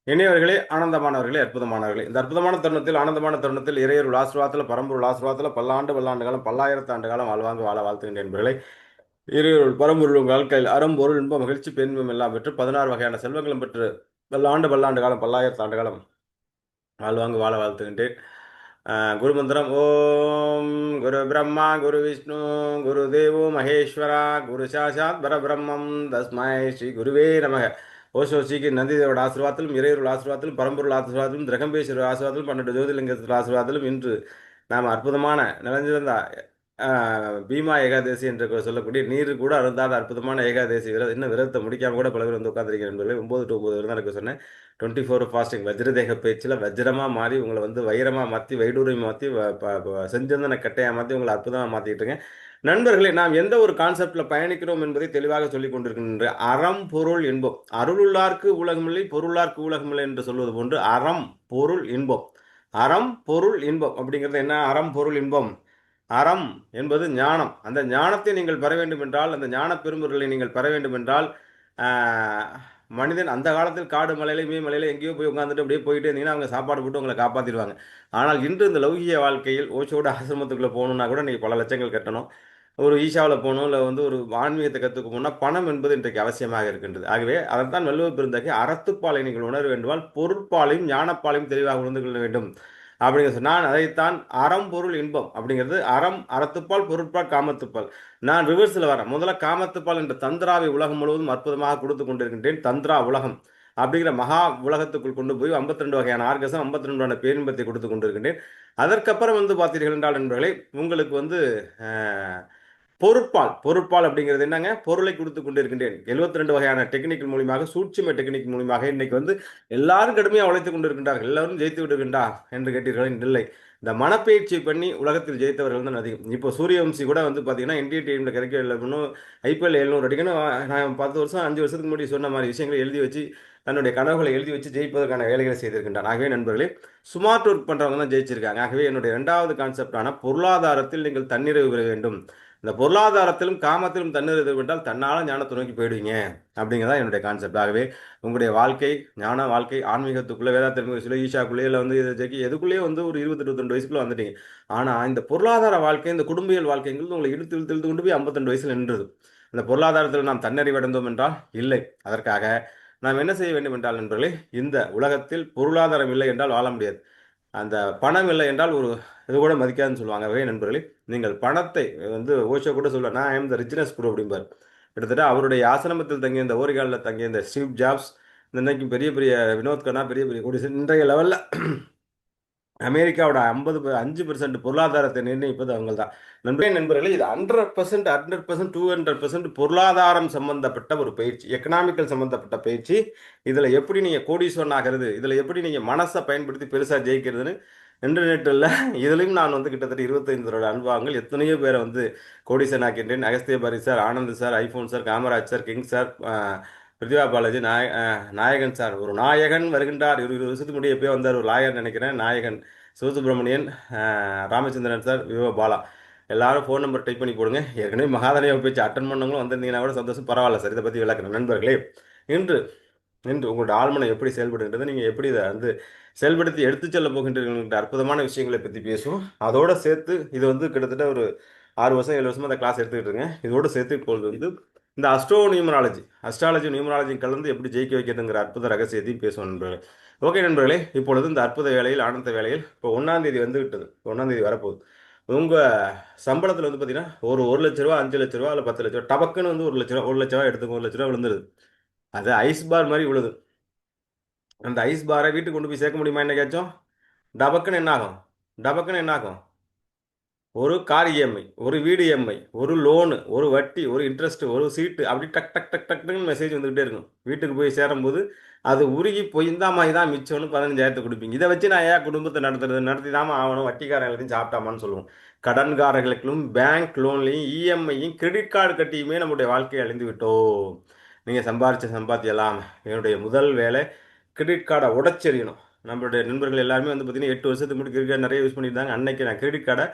இனியவர்களே, ஆனந்தமானவர்களே, அற்புதமானவர்களே, இந்த அற்புதமான தருணத்தில், ஆனந்தமான தருணத்தில், இறையருள் ஆசீர்வாதத்தில், பரம்பொருள் ஆசீர்வாதத்தில், பல்லாண்டு பல்லாண்டு காலம், பல்லாயிரத்து ஆண்டு காலம் வாழ்வாங்கு வாழ வாழ்த்துகின்ற என்பர்களை, இறையருள் பரம்பொருள் உங்கள் வாழ்க்கையில் அறம்பொருள் இன்ப மகிழ்ச்சி பெருமையும் எல்லாம் பெற்று 16 வகையான செல்வங்களும் பெற்று பல்லாண்டு பல்லாண்டு காலம், பல்லாயிரத்து ஆண்டு காலம் வாழ்வாங்கு வாழ வாழ்த்துகின்றேன். குருமந்திரம் ஓம் குரு பிரம்மா குரு விஷ்ணு குரு தேவோ மகேஸ்வரா குரு சாசாத் பரபிரம்மம் தஸ்மை ஸ்ரீ குருவே நமக. ஓசோ ஸ்ரீக்கு நந்திதேவோட ஆசீர்வாதத்திலும் இறையருள் ஆசீர்வாதத்திலும் பரம்பொருள் ஆசீர்வாதத்திலும் திரகம்பேஸ்வரர் ஆசீர்வாதத்திலும் 12 ஜோதிலிங்கத்தில் ஆசீர்வாதத்திலும் இன்று நாம் அற்புதமான நிலஞ்சிருந்த பீமா ஏகாதசி என்று சொல்லக்கூடிய நீர் கூட அருந்தாத அற்புதமான ஏகாதசி இன்னும் விரதத்தை முடிக்காம கூட பல பேர் வந்து உட்காந்துருக்கிற நண்பர்களே. 9 to 9 விரதம் இருக்க சொன்னேன். 24 ஃபாஸ்டிங் வஜ்ரதேக பயிற்சியில் வஜ்ரமாக மாறி உங்களை வந்து வைரமாக மாற்றி வைடூரியம் மாற்றி செஞ்சந்தன கட்டையாக மாற்றி உங்களை அற்புதமாக மாற்றிக்கிட்டுருங்க. நண்பர்களே, நாம் எந்த ஒரு கான்செப்டில் பயணிக்கிறோம் என்பதை தெளிவாக சொல்லிக் கொண்டிருக்கின்ற அறம் பொருள் இன்பம். அருளுள்ளார்க்கு உலகமில்லை பொருளார்க்கு உலகமில்லை என்று சொல்வது போன்று அறம் பொருள் இன்பம். அறம் பொருள் இன்பம் அப்படிங்கிறது என்ன? அறம் பொருள் இன்பம். அறம் என்பது ஞானம். அந்த ஞானத்தை நீங்கள் பெற வேண்டும் என்றால், அந்த ஞான பெரும்பொருளை நீங்கள் பெற வேண்டும் என்றால், ஆஹ், மனிதன் அந்த காலத்தில் காடு மலையில இமயமலையில எங்கேயோ போய் உட்காந்துட்டு அப்படியே போயிட்டே இருந்தீங்கன்னா அவங்க சாப்பாடு போட்டு உங்களை காப்பாற்றிடுவாங்க. ஆனால் இன்று இந்த லௌகிய வாழ்க்கையில் ஓச்சோட ஆசிரமத்துக்குள்ளே போகணுன்னா கூட நீங்கள் பல லட்சங்கள் கட்டணும். ஒரு ஈஷாவில் போகணும், இல்லை வந்து ஒரு ஆன்மீகத்தை கற்றுக்க போனால் பணம் என்பது இன்றைக்கு அவசியமாக இருக்கின்றது. ஆகவே அதைத்தான் வள்ளுவ பெருந்தகை அறத்துப்பாலை நீங்கள் உணர வேண்டுமால் பொருட்பாலையும் ஞானப்பாலையும் தெளிவாக உணர்ந்து கொள்ள வேண்டும் அப்படிங்கிறது. நான் அதைத்தான் அறம் பொருள் இன்பம் அப்படிங்கிறது. அறம் அறத்துப்பால், பொருட்பால் காமத்துப்பால். நான் ரிவர்ஸில் வரேன். முதல்ல காமத்துப்பால் என்ற தந்திராவை உலகம் முழுவதும் அற்புதமாக கொடுத்து கொண்டிருக்கின்றேன். தந்திரா உலகம் அப்படிங்கிற மகா உலகத்துக்குள் கொண்டு போய் 52 வகையான ஆர்கசம், 52 வகையான பேரின்பத்தை கொடுத்து கொண்டிருக்கின்றேன். அதற்கப்புறம் வந்து பார்த்தீர்கள் என்றால் நண்பர்களே, உங்களுக்கு வந்து பொருட்பால். பொருட்பால் அப்படிங்கிறது என்னங்க? பொருளை கொடுத்து கொண்டிருக்கின்றேன். 72 வகையான டெக்னிக் மூலியமாக, சூட்சும டெக்னிக் மூலியமாக இன்னைக்கு வந்து எல்லாரும் கடுமையாக உழைத்துக் கொண்டிருக்கின்றார்கள். எல்லாரும் ஜெயித்து விடுகின்றா என்று கேட்டீர்கள், இல்லை. இந்த மனப்பயிற்சி பண்ணி உலகத்தில் ஜெயித்தவர்கள் தான் அதிகம். இப்போ சூரியவம்சி கூட வந்து பார்த்தீங்கன்னா இந்திய டீமில் கிடைக்க இன்னும் ஐபிஎல் 700 அடிக்கணும். நான் 10 வருஷம் 5 வருஷத்துக்கு முன்னாடி சொன்ன மாதிரி விஷயங்களை எழுதி வச்சு தன்னுடைய கனவுகளை எழுதி வச்சு ஜெயிப்பதற்கான வேலைகளை செய்திருக்கின்றான். ஆகவே நண்பர்களே, ஸ்மார்ட் ஒர்க் பண்ணுறவங்க தான் ஜெயிச்சிருக்காங்க. ஆகவே என்னுடைய 2வது கான்செப்டான பொருளாதாரத்தில் நீங்கள் தன்னிறைவு பெற வேண்டும். இந்த பொருளாதாரத்திலும் காமத்திலும் தண்ணீர் எதிர்கொண்டால் தன்னால ஞானத்தை நோக்கி போயிடுவீங்க அப்படிங்கிறதா என்னுடைய கான்செப்ட். ஆகவே உங்களுடைய வாழ்க்கை ஞான வாழ்க்கை ஆன்மீகத்துக்குள்ளே வேதாத்திற்குள்ளே ஈஷாக்குள்ளேயே இல்லை வந்து ஜெகி எதுக்குள்ளேயே வந்து ஒரு 22 வயசுக்குள்ளே வந்துட்டீங்க. ஆனால் இந்த பொருளாதார வாழ்க்கை, இந்த குடும்பியல் வாழ்க்கைங்கிறது உங்களை இழுத்து இழுத்து இழுத்து கொண்டு போய் 52 வயசில் நின்றுது. இந்த பொருளாதாரத்தில் நாம் தன்னறிவடைந்தோம் என்றால் இல்லை. அதற்காக நாம் என்ன செய்ய வேண்டும் என்றால் நண்பர்களே, இந்த உலகத்தில் பொருளாதாரம் இல்லை என்றால் வாழ முடியாது. அந்த பணம் இல்லை என்றால் ஒரு இது கூட மதிக்காதுன்னு சொல்லுவாங்க. ஆகவே நண்பர்களே, நீங்கள் பணத்தை வந்து ஓஷோ கூட சொல்லுவார், நான் ஐம் த ரிச்னஸ் குரு அப்படிம்பார். கிட்டத்தட்ட அவருடைய ஆசிரமத்தில் தங்கிய இந்த ஓரிகாலில் தங்கிய இந்த ஸ்டீவ் ஜாப்ஸ், இன்னைக்கு பெரிய பெரிய வினோத் கண்ணா, பெரிய பெரிய கோடீஸ்வரன், இன்றைய லெவலில் அமெரிக்காவோட 5% பொருளாதாரத்தை நிர்ணயிப்பது அவங்க தான். நண்பர்களே, இது 100%, 100%, 200% பொருளாதாரம் சம்பந்தப்பட்ட ஒரு பயிற்சி, எக்கனாமிக்கல் சம்பந்தப்பட்ட பயிற்சி. இதில் எப்படி நீங்கள் கோடீஸ்வரன் ஆகிறது, இதில் எப்படி நீங்கள் மனசை பயன்படுத்தி பெருசாக ஜெயிக்கிறதுன்னு இன்டர்நெட்டில் இதுலையும் நான் வந்து கிட்டத்தட்ட 25 அனுபவங்கள் எத்தனையோ பேரை வந்து கோடீஸ்வரன் ஆக்கின்றேன். Agasthiya Pari sir, Anand sir, iPhone sir, Kamaraj sir, king sir, Prithiva Balaji, நாயகன் சார். ஒரு நாயகன் வருகின்றார். 20 வருஷத்துக்கு முன்னாடி எப்பயோ வந்தார் ஒரு லாயர் நினைக்கிறேன். நாயகன் சிவசுப்ரமணியன், ராமச்சந்திரன் சார், விவோ பாலா. எல்லாரும் ஃபோன் நம்பர் டைப் பண்ணி போடுங்க. ஏற்கனவே மகாதனையை பேச்சு அட்டன் பண்ணவங்களும் வந்திருந்தீங்கன்னா கூட சந்தோஷம், பரவாயில்ல சார். இதை பற்றி விளக்குறேன் நண்பர்களே. இன்று இன்று உங்களோட ஆழ்மனை எப்படி செயல்படுகின்றது, நீங்கள் எப்படி இதை வந்து செயல்படுத்தி எடுத்து செல்ல போகின்றீர்கள் அற்புதமான விஷயங்களை பற்றி பேசுவோம். அதோடு சேர்த்து இது வந்து கிட்டத்தட்ட ஒரு 6 வருஷம் 7 வருஷமாக அந்த கிளாஸ் எடுத்துக்கிட்டு இருக்கேன். இதோடு சேர்த்து இப்பொழுது வந்து இந்த அஸ்ட்ராலஜி நியூமராலஜி கலந்து எப்படி ஜெயிக்க வைக்கிறதுங்கிற அற்புத ரகசியத்தையும் பேசுவோம் நண்பர்களே. ஓகே நண்பர்களே, இப்பொழுது இந்த அற்புத வேலையில் ஆனந்த வேலையில் இப்போ 1ஆம் தேதி வந்து விட்டது. 1ஆம் தேதி வரப்போகுது. உங்கள் சம்பளத்தில் வந்து பார்த்தீங்கன்னா ஒரு லட்ச ரூபா, 5 லட்ச ரூபா, இல்லை 10 லட்ச ரூபா டபக்குன்னு வந்து 1 லட்ச ரூபா எடுத்துக்கோ, 1 லட்ச ரூபா விழுந்துருது. அது ஐஸ் பார் மாதிரி விழுது. அந்த ஐஸ் பாரை வீட்டுக்கு கொண்டு போய் சேர்க்க முடியுமா என்னைக்காச்சும்? டபக்குன்னு என்ன ஆகும்? டபக்குன்னு என்ன ஆகும்? ஒரு கார் இஎம்ஐ, ஒரு வீடு இஎம்ஐ, ஒரு லோனு, ஒரு வட்டி, ஒரு இன்ட்ரெஸ்ட், ஒரு சீட்டு, அப்படி டக் டக் டக் டக்னு மெசேஜ் வந்துகிட்டே இருக்கும். வீட்டுக்கு போய் சேரும்போது அது உருகி போய் இந்த மாதிரி தான் மிச்சம்னு 15,000 கொடுப்பீங்க. இதை வச்சு நான் ஏன் குடும்பத்தை நடத்தி தாமா ஆகணும், வட்டிக்காரன் எல்லாத்தையும் சாப்பிட்டாமான்னு சொல்லுவோம். கடன்காரர்களுக்கும் பேங்க் லோன்லையும் இஎம்ஐயும் கிரெடிட் கார்டு கட்டியுமே நம்முடைய வாழ்க்கையை அழிந்து விட்டோம். நீங்கள் சம்பாரிச்ச சம்பாத்தியெல்லாம் என்னுடைய முதல் வேலை கிரெடிட் கார்டை உடச்செறியணும். நம்மளுடைய நண்பர்கள் எல்லாருமே வந்து பார்த்தீங்கன்னா 8 வருஷத்துக்கு முன்னாடி கிரெடிட் கார்டு நிறைய யூஸ் பண்ணியிருந்தாங்க. அன்னைக்கு நான் கிரெடிட் கார்டை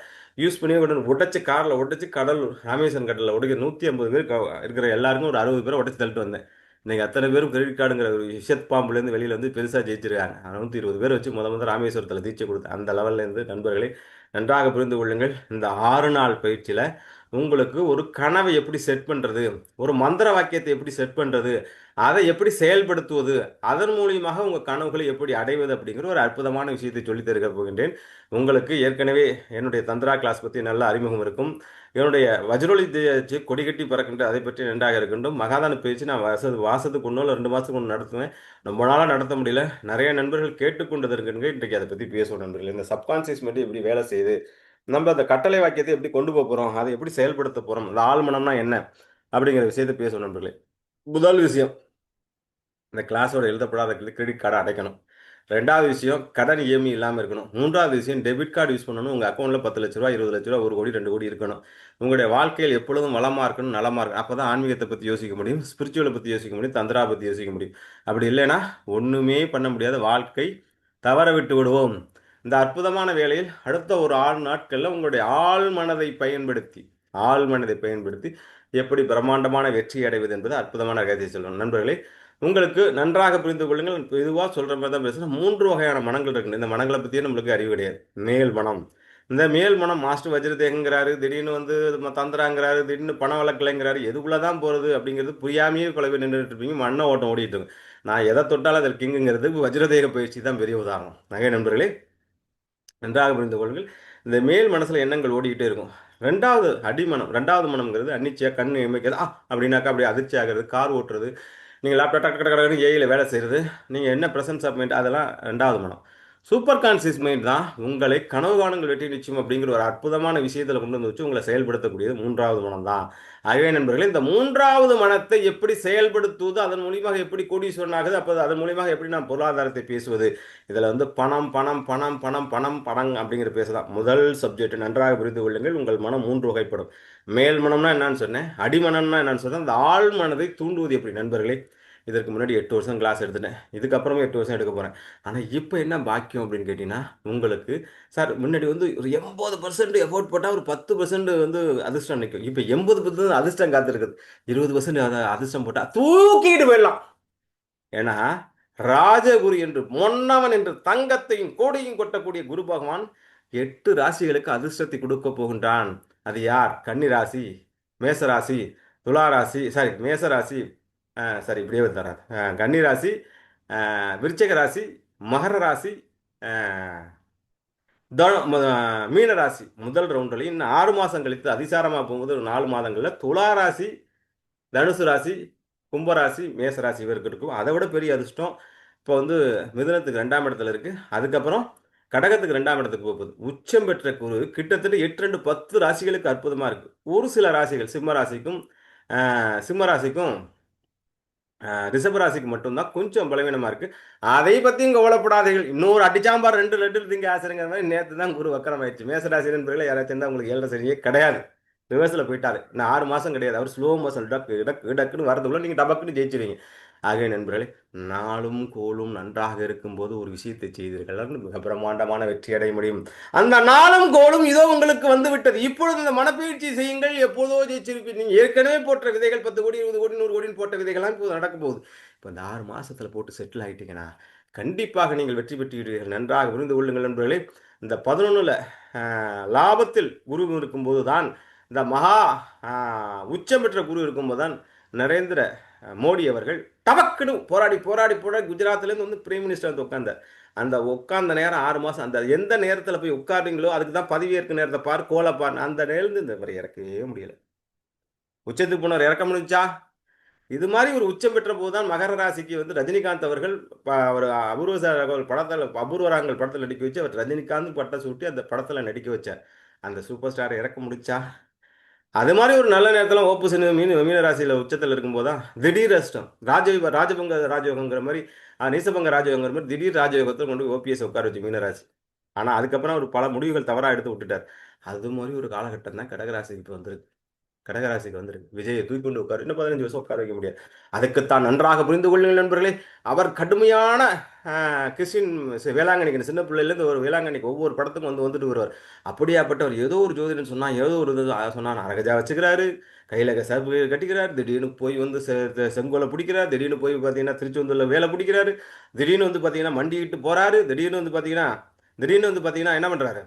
யூஸ் பண்ணி உடச்சி காரில் உடச்சி கடல் ராமேஸ்வரன் கடலில் உடைக்க 150 பேர் இருக்கிற எல்லாருக்கும் ஒரு 60 பேரை உடச்சி தள்ளிட்டு வந்தேன். இன்னைக்கு அத்தனை பேரும் கிரெடிட் கார்டுங்கிற ஒரு விஷத் பாம்புலேருந்து வெளியில் வந்து பெருசாக ஜெயிச்சிருக்காங்க. 120 பேர் வச்சு முத ராமேஸ்வரத்தில் தீட்சை கொடுத்து அந்த லெவல்லேருந்து நண்பர்களை நன்றாக புரிந்து கொள்ளுங்கள். இந்த 6 நாள் பயிற்சியில் உங்களுக்கு ஒரு கனவை எப்படி செட் பண்ணுறது, ஒரு மந்திர வாக்கியத்தை எப்படி செட் பண்ணுறது, அதை எப்படி செயல்படுத்துவது, அதன் மூலியமாக உங்கள் கனவுகளை எப்படி அடைவது அப்படிங்கிற ஒரு அற்புதமான விஷயத்தை சொல்லித் தருக போகின்றேன். உங்களுக்கு ஏற்கனவே என்னுடைய தந்திரா கிளாஸ் பற்றி நல்ல அறிமுகம் இருக்கும். என்னுடைய வஜ்ரோலி கொடிகட்டி பறக்கின்ற அதை பற்றி நன்றாக இருக்கின்றோம். மகாதான பேச்சு நான் வாசத்துக்கு ஒன்றோ இல்லை 2 மாதத்துக்கு ஒன்று நடத்துவேன். ரொம்ப நாளாக நடத்த முடியல. நிறைய நண்பர்கள் கேட்டுக்கொண்டு இருக்குங்க. இன்றைக்கு அதை பற்றி பேசுவோம் நண்பர்கள். இந்த சப்கான்சியஸ் மைண்ட் எப்படி வேலை செய்யுது, நம்ம அந்த கட்டளை வாக்கியத்தை எப்படி கொண்டு போக போகிறோம், அதை எப்படி செயல்படுத்த போகிறோம், இந்த ஆழ்மனம்னா என்ன அப்படிங்கிற விஷயத்தை பேசுவோம் நண்பர்களே. முதல் விஷயம், இந்த கிளாஸோட எழுதப்படாத கிரெடிட் கார்டை அடைக்கணும். 2வது விஷயம், கடன் இஎம்ஐ இல்லாமல் இருக்கணும். 3வது விஷயம், டெபிட் கார்டு யூஸ் பண்ணணும். உங்கள் அக்கௌண்ட்டில் 10 லட்ச ரூபா, 20 லட்ச ரூபா, 1 கோடி, 2 கோடி இருக்கணும். உங்களுடைய வாழ்க்கையில் எப்பொழுதும் வளமாக இருக்கணும், நலமாக இருக்கணும். அப்போ தான் ஆன்மீகத்தை பற்றி யோசிக்க முடியும், ஸ்பிரிச்சுவலை பற்றி யோசிக்க முடியும், தந்திரா பற்றி யோசிக்க முடியும். அப்படி இல்லைன்னா ஒன்றுமே பண்ண முடியாத வாழ்க்கை தவற விட்டு விடுவோம். இந்த அற்புதமான வேளையில் அடுத்த ஒரு 6 நாட்களில் உங்களுடைய ஆழ் மனதை பயன்படுத்தி எப்படி பிரம்மாண்டமான வெற்றி அடைவது என்பது அற்புதமான கதையை சொல்லணும் நண்பர்களே. உங்களுக்கு நன்றாக புரிந்து கொள்ளுங்கள். இதுவாக சொல்கிற மாதிரி தான் பேசுகிறேன். 3 வகையான மனங்கள் இருக்குது. இந்த மனங்களை பற்றியே நம்மளுக்கு அறிவு கிடையாது. மேல் மனம், இந்த மேல் மனம் மாஸ்டர் வஜ்ரதேகங்கிறாரு, திடீர்னு வந்து தந்திராங்கிறாரு, திடீர்னு பண வழக்கலைங்கிறாரு, எதுக்குள்ளே தான் போகிறது அப்படிங்கிறது புரியாமையே பல பேர் நின்றுட்டு இருப்பீங்க. மண்ணை ஓட்டம் ஓடிட்டு இருக்கு. நான் எதை தொட்டாலும் அதில் கிங்குங்கிறது வஜ்ரதேக பயிற்சி தான் பெரிய உதாரணம். நகை நண்பர்களே, நன்றாக புரிந்து கொள்ளுங்கள். இந்த மேல் மனசில் எண்ணங்கள் ஓடிக்கிட்டே இருக்கும். 2வது மனம்ங்கிறது அன்னிச்சையாக கண் இமைக்கிறது, அப்படின்னாக்கா அப்படி அதிர்ச்சி ஆகிறது, கார் ஓட்டுறது, நீங்கள் லேப்டாப் டக்கு டக்கு டக்குன்னு ஏஐயில் வேலை செய்கிறது, நீங்கள் என்ன ப்ரெசன்ஸ் ஆஃப் மைண்ட், அதெல்லாம் 2வது மனம். சூப்பர் கான்சியஸ் மைண்ட் தான் உங்களை கனவு காணுங்கள் வெற்றி நிச்சயம் அப்படிங்கிற ஒரு அற்புதமான விஷயத்தில் கொண்டு வந்து வச்சு உங்களை செயல்படுத்தக்கூடியது 3வது மனம் தான். ஆகவே நண்பர்களே, இந்த 3வது மனத்தை எப்படி செயல்படுத்துவது, அதன் மூலியமாக எப்படி கோடீஸ்வரன் ஆகுது, அப்போ அதன் மூலியமாக எப்படி நான் பொருளாதாரத்தை பேசுவது, இதில் வந்து பணம் பணம் பணம் பணம் பணம் பணம் அப்படிங்கிற பேசலாம். முதல் சப்ஜெக்ட் நன்றாக புரிந்து கொள்ளுங்கள். உங்கள் மனம் 3 வகைப்படும். மேல் மனம்னா என்னன்னு சொன்னேன், அடிமனம்னா என்னன்னு சொன்னேன், அந்த ஆழ் மனதை தூண்டுவது எப்படி நண்பர்களே. இதற்கு முன்னாடி 8 வருஷம் கிளாஸ் எடுத்துட்டேன், இதுக்கப்புறமே 8 வருஷம் எடுக்க போகிறேன். ஆனால் இப்போ என்ன பாக்கியம் அப்படின்னு கேட்டிங்கன்னா, உங்களுக்கு சார் முன்னாடி வந்து ஒரு 80% எஃபோர்ட் போட்டால் ஒரு 10% வந்து அதிர்ஷ்டம் நிற்கும். இப்போ 80% அதிர்ஷ்டம் காத்திருக்குது. 20% அதிர்ஷ்டம் போட்டால் தூக்கிட்டு போயிடலாம். ஏன்னா ராஜகுரு என்று மொன்னவன் என்று தங்கத்தையும் கோடையும் கொட்டக்கூடிய குரு பகவான் 8 ராசிகளுக்கு அதிர்ஷ்டத்தை கொடுக்க போகின்றான். அது யார்? கன்னி ராசி, மேசராசி, துலா ராசி, சாரி மேசராசி, சரி இப்படியே தராது, கன்னி ராசி, விருச்சிக ராசி, மகர ராசி, மீன ராசி. முதல் ரவுண்டில் இன்னும் 6 மாதம் கழித்து அதிசாரமாக போகும்போது ஒரு 4 மாதங்களில் துலா ராசி, தனுசு ராசி, கும்பராசி, மேசராசி இவருக்கு இருக்கும். அதை விட பெரிய அதிர்ஷ்டம் இப்போ வந்து மிதுனத்துக்கு 2ஆம் இடத்துல இருக்குது. அதுக்கப்புறம் கடகத்துக்கு 2ஆம் இடத்துக்கு போகுது. உச்சம் பெற்ற குரு கிட்டத்தட்ட 8 2 10 ராசிகளுக்கு அற்புதமாக இருக்குது. ஒரு சில ராசிகள் சிம்ம ராசிக்கும் ரிஷபராசிக்கு மட்டும்தான் கொஞ்சம் பலவீனமாக இருக்குது. அதை பற்றியும் கவலைப்படாதீர்கள். இன்னொரு அடிச்சாம்பார் 2 லட்டு திங்க ஆசைங்கிற மாதிரி நேற்று தான் குரு வக்கரம் ஆயிடுச்சு. மேசராசி நண்பர்களே யாராச்சும் இருந்தால் உங்களுக்கு 7 சரியே கிடையாது. ரிவர்ஸில் போயிட்டாரு. இன்னும் 6 மாதம் கிடையாது. அவர் ஸ்லோ மோஷன் டக்கு டக்கு டக்குன்னு வரதுக்குள்ள நீங்கள் டபக்குன்னு ஜெயிச்சிருவீங்க. ஆகவே நண்பர்களே, நாளும் கோளும் நன்றாக இருக்கும்போது ஒரு விஷயத்தை செய்தீர்கள், மிக பிரம்மாண்டமான வெற்றி அடைய முடியும். அந்த நாளும் கோளும் இதோ உங்களுக்கு வந்து விட்டது. இப்பொழுது இந்த மனப்பயிற்சி செய்யுங்கள். எப்போதோ ஜெயிச்சிருப்பீங்க. நீங்கள் ஏற்கனவே போட்ட விதைகள் 10 கோடி 20 கோடி 100 கோடின்னு போட்ட விதைகள்லாம் இப்போ நடக்க போகுது. இப்போ இந்த 6 மாதத்தில் போட்டு செட்டில் ஆகிட்டீங்கன்னா கண்டிப்பாக நீங்கள் வெற்றி பெற்றுவிடுவீர்கள். நன்றாக புரிந்து கொள்ளுங்கள் நண்பர்களே. இந்த 11ல் லாபத்தில் குரு இருக்கும்போது தான், இந்த மகா உச்சம் பெற்ற குரு இருக்கும்போது தான் நரேந்திர மோடி அவர்கள் டபக்குன்னு போராடி போராடி போராடி குஜராத்லேருந்து வந்து பிரைம் மினிஸ்டர் வந்து உட்காந்தார். அந்த உட்கார்ந்த நேரம் 6 மாதம், அந்த எந்த நேரத்தில் போய் உட்காருங்களோ அதுக்கு தான் பதவியேற்க நேரத்தை பார், கோலப்பார், அந்த நேரத்தில் இந்த வரை இறக்கவே முடியல. உச்சத்துக்கு போனவர் இறக்க முடிஞ்சா? இது மாதிரி ஒரு உச்சம் பெற்ற போது தான் மகர ராசிக்கு வந்து ரஜினிகாந்த் அவர்கள் ஒரு அபூர்வராங்கள் படத்தில் நடிக்க வச்சு அவர் ரஜினிகாந்த் பட்டம் சூட்டி அந்த படத்தில் நடிக்க வச்சார். அந்த சூப்பர் ஸ்டாரை இறக்க முடிச்சா? அது மாதிரி ஒரு நல்ல நேரத்தில் ஓப்பு மீன ராசியில் உச்சத்தில் இருக்கும்போது தான் திடீர் அஷ்டம் ராஜபங்க ராஜயோகங்கிற மாதிரி, நீசபங்க ராஜயோகங்கிற மாதிரி திடீர் ராஜயோகத்தில் கொண்டு ஓபிஎஸ் உட்கார வச்சு மீனராசி. ஆனால் அதுக்கப்புறம் அவர் பல முடிவுகள் தவறாக எடுத்து விட்டுட்டார். அது மாதிரி ஒரு காலகட்டம் தான் கடகராசிக்கு இப்போ வந்திருக்கு. கடகராசிக்கு வந்துருக்கு. விஜயை தூக்கி கொண்டு உட்காரு. இன்னும் 15 வருஷம் உட்கார வைக்க முடியாது. அதுக்குத்தான் நன்றாக புரிந்து கொள்ளுங்கள் நண்பர்களே. அவர் கடுமையான கிறிஸ்டின் வேளாங்கண்ணிக்கு சின்ன பிள்ளையிலேருந்து ஒரு வேளாங்கண்ணிக்கு ஒவ்வொரு படத்துக்கும் வந்துட்டு வருவார். அப்படியாப்பட்டவர் ஏதோ ஒரு ஜோதிடன் சொன்னா, ஏதோ ஒரு இது சொன்னா அரகஜா வச்சுக்கிறாரு. கையில சர்ப்பு கட்டிக்கிறார். திடீர்னு போய் வந்து செங்கோலை பிடிக்கிறார். திடீர்னு போய் பார்த்தீங்கன்னா திருச்செந்தூர்ல வேலை பிடிக்கிறாரு. திடீர்னு வந்து பார்த்தீங்கன்னா மண்டிக்கிட்டு போறாரு. திடீர்னு வந்து பார்த்தீங்கன்னா என்ன பண்றாரு?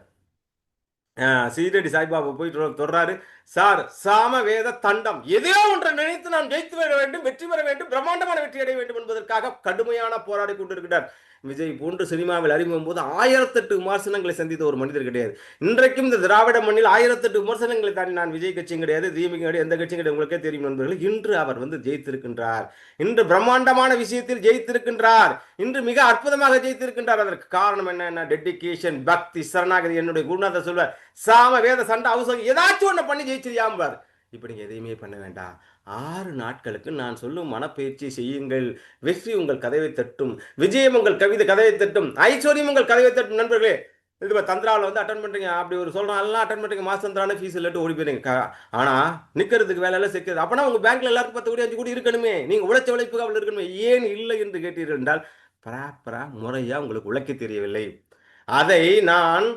சீரடி சாய்பாபா போய் தொடர்றாரு. சார் சாம வேத தண்டம் எதையோ ஒன்றை நினைத்து நாம் ஜெயித்து வர வேண்டும், வெற்றி பெற வேண்டும், பிரம்மாண்டமான வெற்றி அடைய வேண்டும் என்பதற்காக கடுமையான போராடி கொண்டிருக்கிறார். விஜய் போன்று சினிமாவில் அறிமுகம் போது 1008 விமர்சனங்களை சந்தித்த ஒரு மனிதர் கிடையாது. இன்றைக்கும் இந்த திராவிட மண்ணில் 1008 விமர்சனங்களை தாண்டி நான் விஜய் கட்சியும் கிடையாது, திமுக கிடையாது, எந்த கட்சியும் கிடையாது, உங்களுக்கே தெரியும் நண்பர்கள். இன்று அவர் வந்து ஜெயித்திருக்கின்றார். இன்று பிரம்மாண்டமான விஷயத்தில் ஜெயித்திருக்கின்றார். இன்று மிக அற்புதமாக ஜெயித்திருக்கின்றார். அதற்கு காரணம் என்ன? டெடிகேஷன், பக்தி, சரணாகதி. என்னுடைய குருநாதர் சொல்வார், சாம வேத சண்டை அவசரம் ஏதாச்சும் ஒன்று பண்ணி ஜெயிச்சிருயாம்பார். இப்படி நீங்க எதையுமே பண்ண வேண்டாம். 6 நாட்களுக்கு நான் சொல்லும் மனப்பயிற்சி செய்யுங்கள். வெற்றி உங்கள் கதவை தட்டும். விஜயம் உங்கள் கதவை தட்டும். ஐஸ்வர்யம் உங்கள் கதவை தட்டும். நண்பர்களே, இது தந்திராவில் வந்து அட்டன் பண்றீங்க, அப்படி ஒரு சொல்றோம், எல்லாம் அட்டன் பண்றீங்க, மாசம் தந்திரான ஃபீஸ் இல்லாட்டு ஓடி போயிருங்க. ஆனா நிக்கிறதுக்கு வேலை எல்லாம் செக்கிறது. அப்பனா உங்க பேங்க்ல எல்லாருக்கும் 10 கோடி 5 கோடி இருக்கணுமே. நீங்க உழைச்ச உழைப்புக்கு அவள் இருக்கணுமே. ஏன் இல்லை என்று கேட்டீர்கள் என்றால், ப்ராப்பரா முறையா உங்களுக்கு உழைக்க தெரியவில்லை. அதை நான்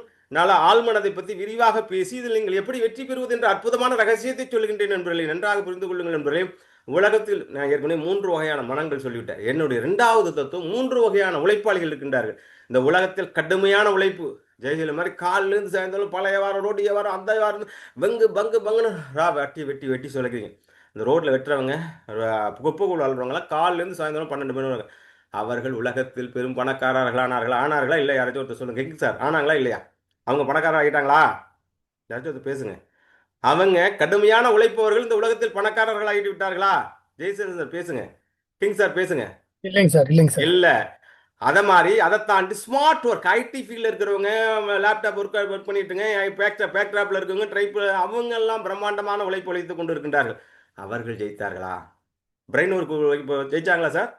ஆழ்மனதை பற்றி விரிவாக பேசி இதில் நீங்கள் எப்படி வெற்றி பெறுவது என்ற அற்புதமான ரகசியத்தை சொல்கின்றேன் நண்பர்களே. நன்றாக புரிந்து கொள்ளுங்கள் நண்பர்களே. உலகத்தில் நான் ஏற்கனவே 3 வகையான மனங்கள் சொல்லிவிட்டேன். என்னுடைய 2வது தத்துவம் 3 வகையான உழைப்பாளிகள் இருக்கின்றார்கள். இந்த உலகத்தில் கடுமையான உழைப்பு, ஜெயலலிதா மாதிரி காலிலேருந்து சாயந்தரம் பழைய வாரம், ரோடு வியாபாரம், அந்த வாரம் பங்குன்னு வெட்டி வெட்டி வெட்டி சொல்லிக்கிறீங்க. இந்த ரோட்டில் வெட்டுறவங்க, குப்பைக்குள் வாழ்றவங்களாம் காலிலேருந்து சாயந்தரம் 12 மணி வரை. அவர்கள் உலகத்தில் பெரும் பணக்காரர்கள் ஆனார்களா இல்லை? யாராச்சும் ஒருத்தர் சொல்லுங்க. கிங் சார் ஆனாங்களா இல்லையா? அவங்க பணக்காரர் ஆகிட்டாங்களா? யாராச்சும் பேசுங்க. அவங்க கடுமையான உழைப்பவர்கள் இந்த உலகத்தில் பணக்காரர்கள் ஆகிட்டு விட்டார்களா? ஜெய்சன் சார் பேசுங்க. கிங் சார் பேசுங்க. இல்லைங்க சார், இல்லைங்க சார். இல்ல. அதை மாதிரி அதை தாண்டி ஸ்மார்ட் ஒர்க், ஐடி ஃபீல்டில் இருக்கிறவங்க, லேப்டாப் ஒர்க் பண்ணிட்டுங்க, பேக்ட்ராப்பில் இருக்கவங்க, அவங்க எல்லாம் பிரம்மாண்டமான உழைப்பு உழைத்துக் கொண்டு இருக்கின்றார்கள். அவர்கள் ஜெயித்தார்களா? பிரெயின் ஒர்க் இப்போ ஜெயிச்சாங்களா சார்?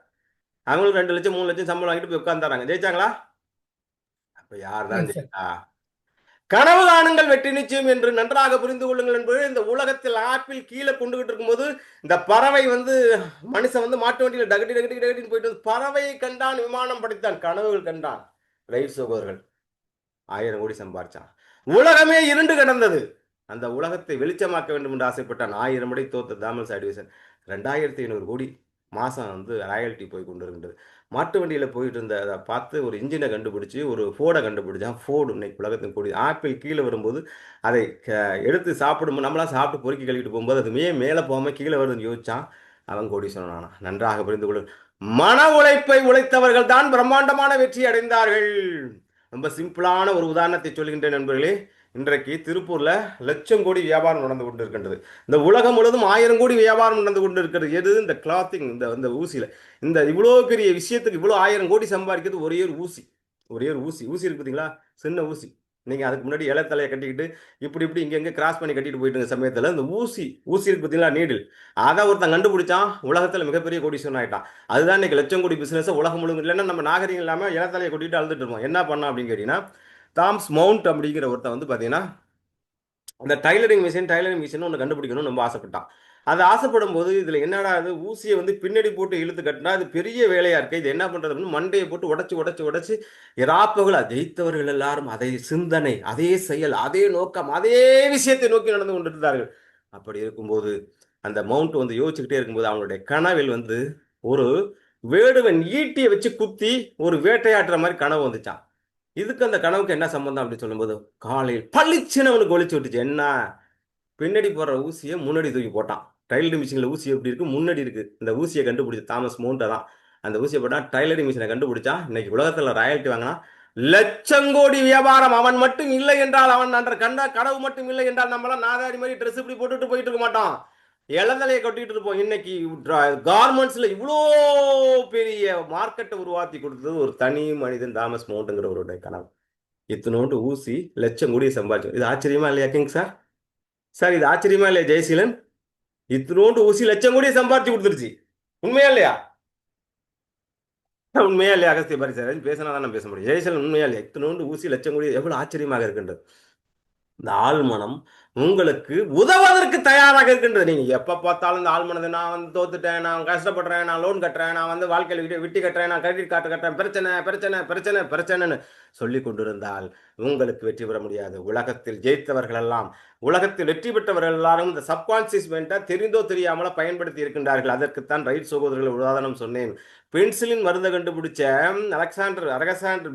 அவங்களுக்கு 2 லட்சம் 3 லட்சம் சம்பளம் வாங்கிட்டு போய் உட்கார்ந்தாங்க. ஜெயிச்சாங்களா? அப்ப யார் தான் இல்லைங்க சார். ஜெயித்தா? கனவு காணுங்கள் வெற்றி நிச்சயம் என்று நன்றாக புரிந்து கொள்ளுங்கள் என்பது. இந்த உலகத்தில் ஆப்பிள் கீழே கொண்டுகிட்டு இருக்கும்போது இந்த பறவை வந்து மனுஷன் வந்து மாட்டு வண்டியில் டகட்டின்னு போயிட்டு பறவையை கண்டான், விமானம் படைத்தான், கனவுகள் கண்டான். ரைட் சகோதரர்கள், 1000 கோடி சம்பாரிச்சான். உலகமே இருண்டு கிடந்தது. அந்த உலகத்தை வெளிச்சமாக்க வேண்டும் என்று ஆசைப்பட்டான். 1000 முறை தோத்த தாமல் சாடிவேசன் 2500 கோடி மாதம் வந்து ராயல்ட்டி போய் கொண்டு இருக்கின்றது. மாட்டு வண்டியில் போயிட்டு இருந்த அதை பார்த்து ஒரு இன்ஜினை கண்டுபிடிச்சி ஒரு ஃபோர்டை கண்டுபிடிச்சான். ஃபோர்டு இன்னைக்கு உலகத்தின் கூடி. ஆப்பிள் கீழே வரும்போது அதை எடுத்து சாப்பிடும், நம்மளாம் சாப்பிட்டு பொறுக்கி கழுவிட்டு போகும்போது அது மேலே போகாமல் கீழே வருதுன்னு யோசிச்சான். அவன் கோடி சொன்னானா? நன்றாக புரிந்து கொள்ளு. மன உழைப்பை உழைத்தவர்கள் தான் பிரம்மாண்டமான வெற்றி அடைந்தார்கள். ரொம்ப சிம்பிளான ஒரு உதாரணத்தை சொல்கின்றேன் நண்பர்களே. இன்றைக்கு திருப்பூர்ல 1,00,000 கோடி வியாபாரம் நடந்து கொண்டு இருக்கின்றது. இந்த உலகம் முழுவதும் 1000 கோடி வியாபாரம் நடந்து கொண்டு இருக்கிறது. எது? இந்த கிளாத்திங், இந்த ஊசியில. இந்த இவ்வளோ பெரிய விஷயத்துக்கு இவ்வளோ 1000 கோடி சம்பாதிக்கிறது ஒரே ஒரு ஊசி. ஊசி இருக்கு பார்த்தீங்களா? சின்ன ஊசி. நீங்க அதுக்கு முன்னாடி இலத்தலையை கட்டிக்கிட்டு இப்படி இங்க கிராஸ் பண்ணி கட்டிட்டு போயிட்டு இருந்த சமயத்தில் இந்த ஊசி இருக்கு பார்த்தீங்களா? நீடில். அதை ஒருத்தன் கண்டுபிடிச்சான். உலகத்தில் மிகப்பெரிய கோடீஸ்வரன் ஆயிட்டான். அதுதான் இன்னைக்கு 1,00,000 கோடி பிசினஸ் உலகம் முழுவதும். இல்லைன்னா நம்ம நாகரிகம் இல்லாமல் இலத்தலையை கொட்டிட்டு அழுதுட்டு இருப்போம். என்ன பண்ணா அப்படின்னு கேட்டீங்கன்னா, தாம்ஸ் மவுண்ட் அப்படிங்கிற ஒருத்தன் வந்து பார்த்தீங்கன்னா அந்த டைலரிங் மிஷின் ஒன்று கண்டுபிடிக்கணும்னு ரொம்ப ஆசைப்பட்டான். அது ஆசைப்படும் போது இதில் என்னடா அது ஊசியை வந்து பின்னாடி போட்டு இழுத்து கட்டினா அது பெரிய வேலையாக இருக்குது, இது என்ன பண்ணுறதுன்னு மண்டையை போட்டு உடச்சி இராப்பகலா ஜெயித்தவர்கள் எல்லாரும் அதே சிந்தனை, அதே செயல், அதே நோக்கம், அதே விஷயத்தை நோக்கி நடந்து கொண்டிருந்தார்கள். அப்படி இருக்கும்போது அந்த மவுண்ட் வந்து யோசிச்சுக்கிட்டே இருக்கும்போது அவனுடைய கனவில் வந்து ஒரு வேடுவன் ஈட்டியை வச்சு குத்தி ஒரு வேட்டையாடுற மாதிரி கனவு வந்துச்சான். இதுக்கு அந்த கனவுக்கு என்ன சம்பந்தம் அப்படின்னு சொல்லும்போது காலையில் பளிச்சுன்னு அவனுக்கு ஒழிச்சு விட்டுச்சு. என்ன? பின்னாடி போடுற ஊசியை முன்னாடி தூக்கி போட்டான். டைலரிங் மிஷினில் ஊசி எப்படி இருக்கு? முன்னாடி இருக்கு. இந்த ஊசியை கண்டுபிடிச்ச தாமஸ் மவுண்டை தான். அந்த ஊசியை போட்டான், டைலரிங் மிஷினை கண்டுபிடிச்சான். இன்னைக்கு உலகத்தில் ராயல்ட்டி வாங்கினா 1,00,000 கோடி வியாபாரம். அவன் மட்டும் இல்லை என்றால், அவன் அன்ற கனவு மட்டும் இல்லை என்றால் நம்மளாம் நாதாரி மாதிரி ட்ரெஸ் இப்படி போட்டுட்டு போயிட்டு இருக்க மாட்டோம். இளந்தலையை கட்டிட்டு இருப்போம். இன்னைக்கு கார்மெண்ட்ஸ்ல இவ்வளோ பெரிய மார்க்கெட்டை உருவாக்கி கொடுத்தது ஒரு தனி மனிதன் தாமஸ் மவுண்ட்ங்கிறவருடைய கனவு. இத்தனோண்டு ஊசி 1,00,000 கோடியை சம்பாதிச்சோம். இது ஆச்சரியமா இல்லையா கிங் சார்? சார் இது ஆச்சரியமா இல்லையா ஜெயசீலன்? இத்தனோண்டு ஊசி 1,00,000 கோடியை சம்பாதிச்சு கொடுத்துருச்சு. உண்மையா இல்லையா? உண்மையா இல்லையா? அகஸ்திய பாரி சார் பேசினா தான் பேச முடியும். ஜெயசீலன் உண்மையா இல்லையா? இத்தனோண்டு ஊசி 1,00,000 கோடி எவ்வளவு ஆச்சரியமாக இருக்கின்றது. இந்த ஆழ்மனம் உங்களுக்கு உதவுவதற்கு தயாராக இருக்கின்றது. நீங்க எப்ப பார்த்தாலும் இந்த ஆழ்மனது நான் வந்து தோத்துட்டேன், நான் கஷ்டப்படுறேன், நான் லோன் கட்டுறேன், நான் வந்து வாழ்க்கையில் விட்டு விட்டு கட்டுறேன், நான் கிரெடிட் கார்டு கட்டுறேன், பிரச்சனை பிரச்சனை பிரச்சனை பிரச்சனைன்னு சொல்லிக் கொண்டிருந்தால் உங்களுக்கு வெற்றி பெற முடியாது. உலகத்தில் ஜெயித்தவர்கள் எல்லாம், உலகத்தில் வெற்றி பெற்றவர்கள் எல்லாரும் இந்த சப்கான்சியஸ் மைண்டை தெரிந்தோ தெரியாமலோ பயன்படுத்தி இருக்கின்றார்கள். அதற்குத்தான் ரைட் சகோதரர்கள் உதாரணம் சொன்னேன். பென்சிலின் மருந்தை கண்டுபிடிச்ச அலெக்சாண்டர் அலெக்சாண்டர்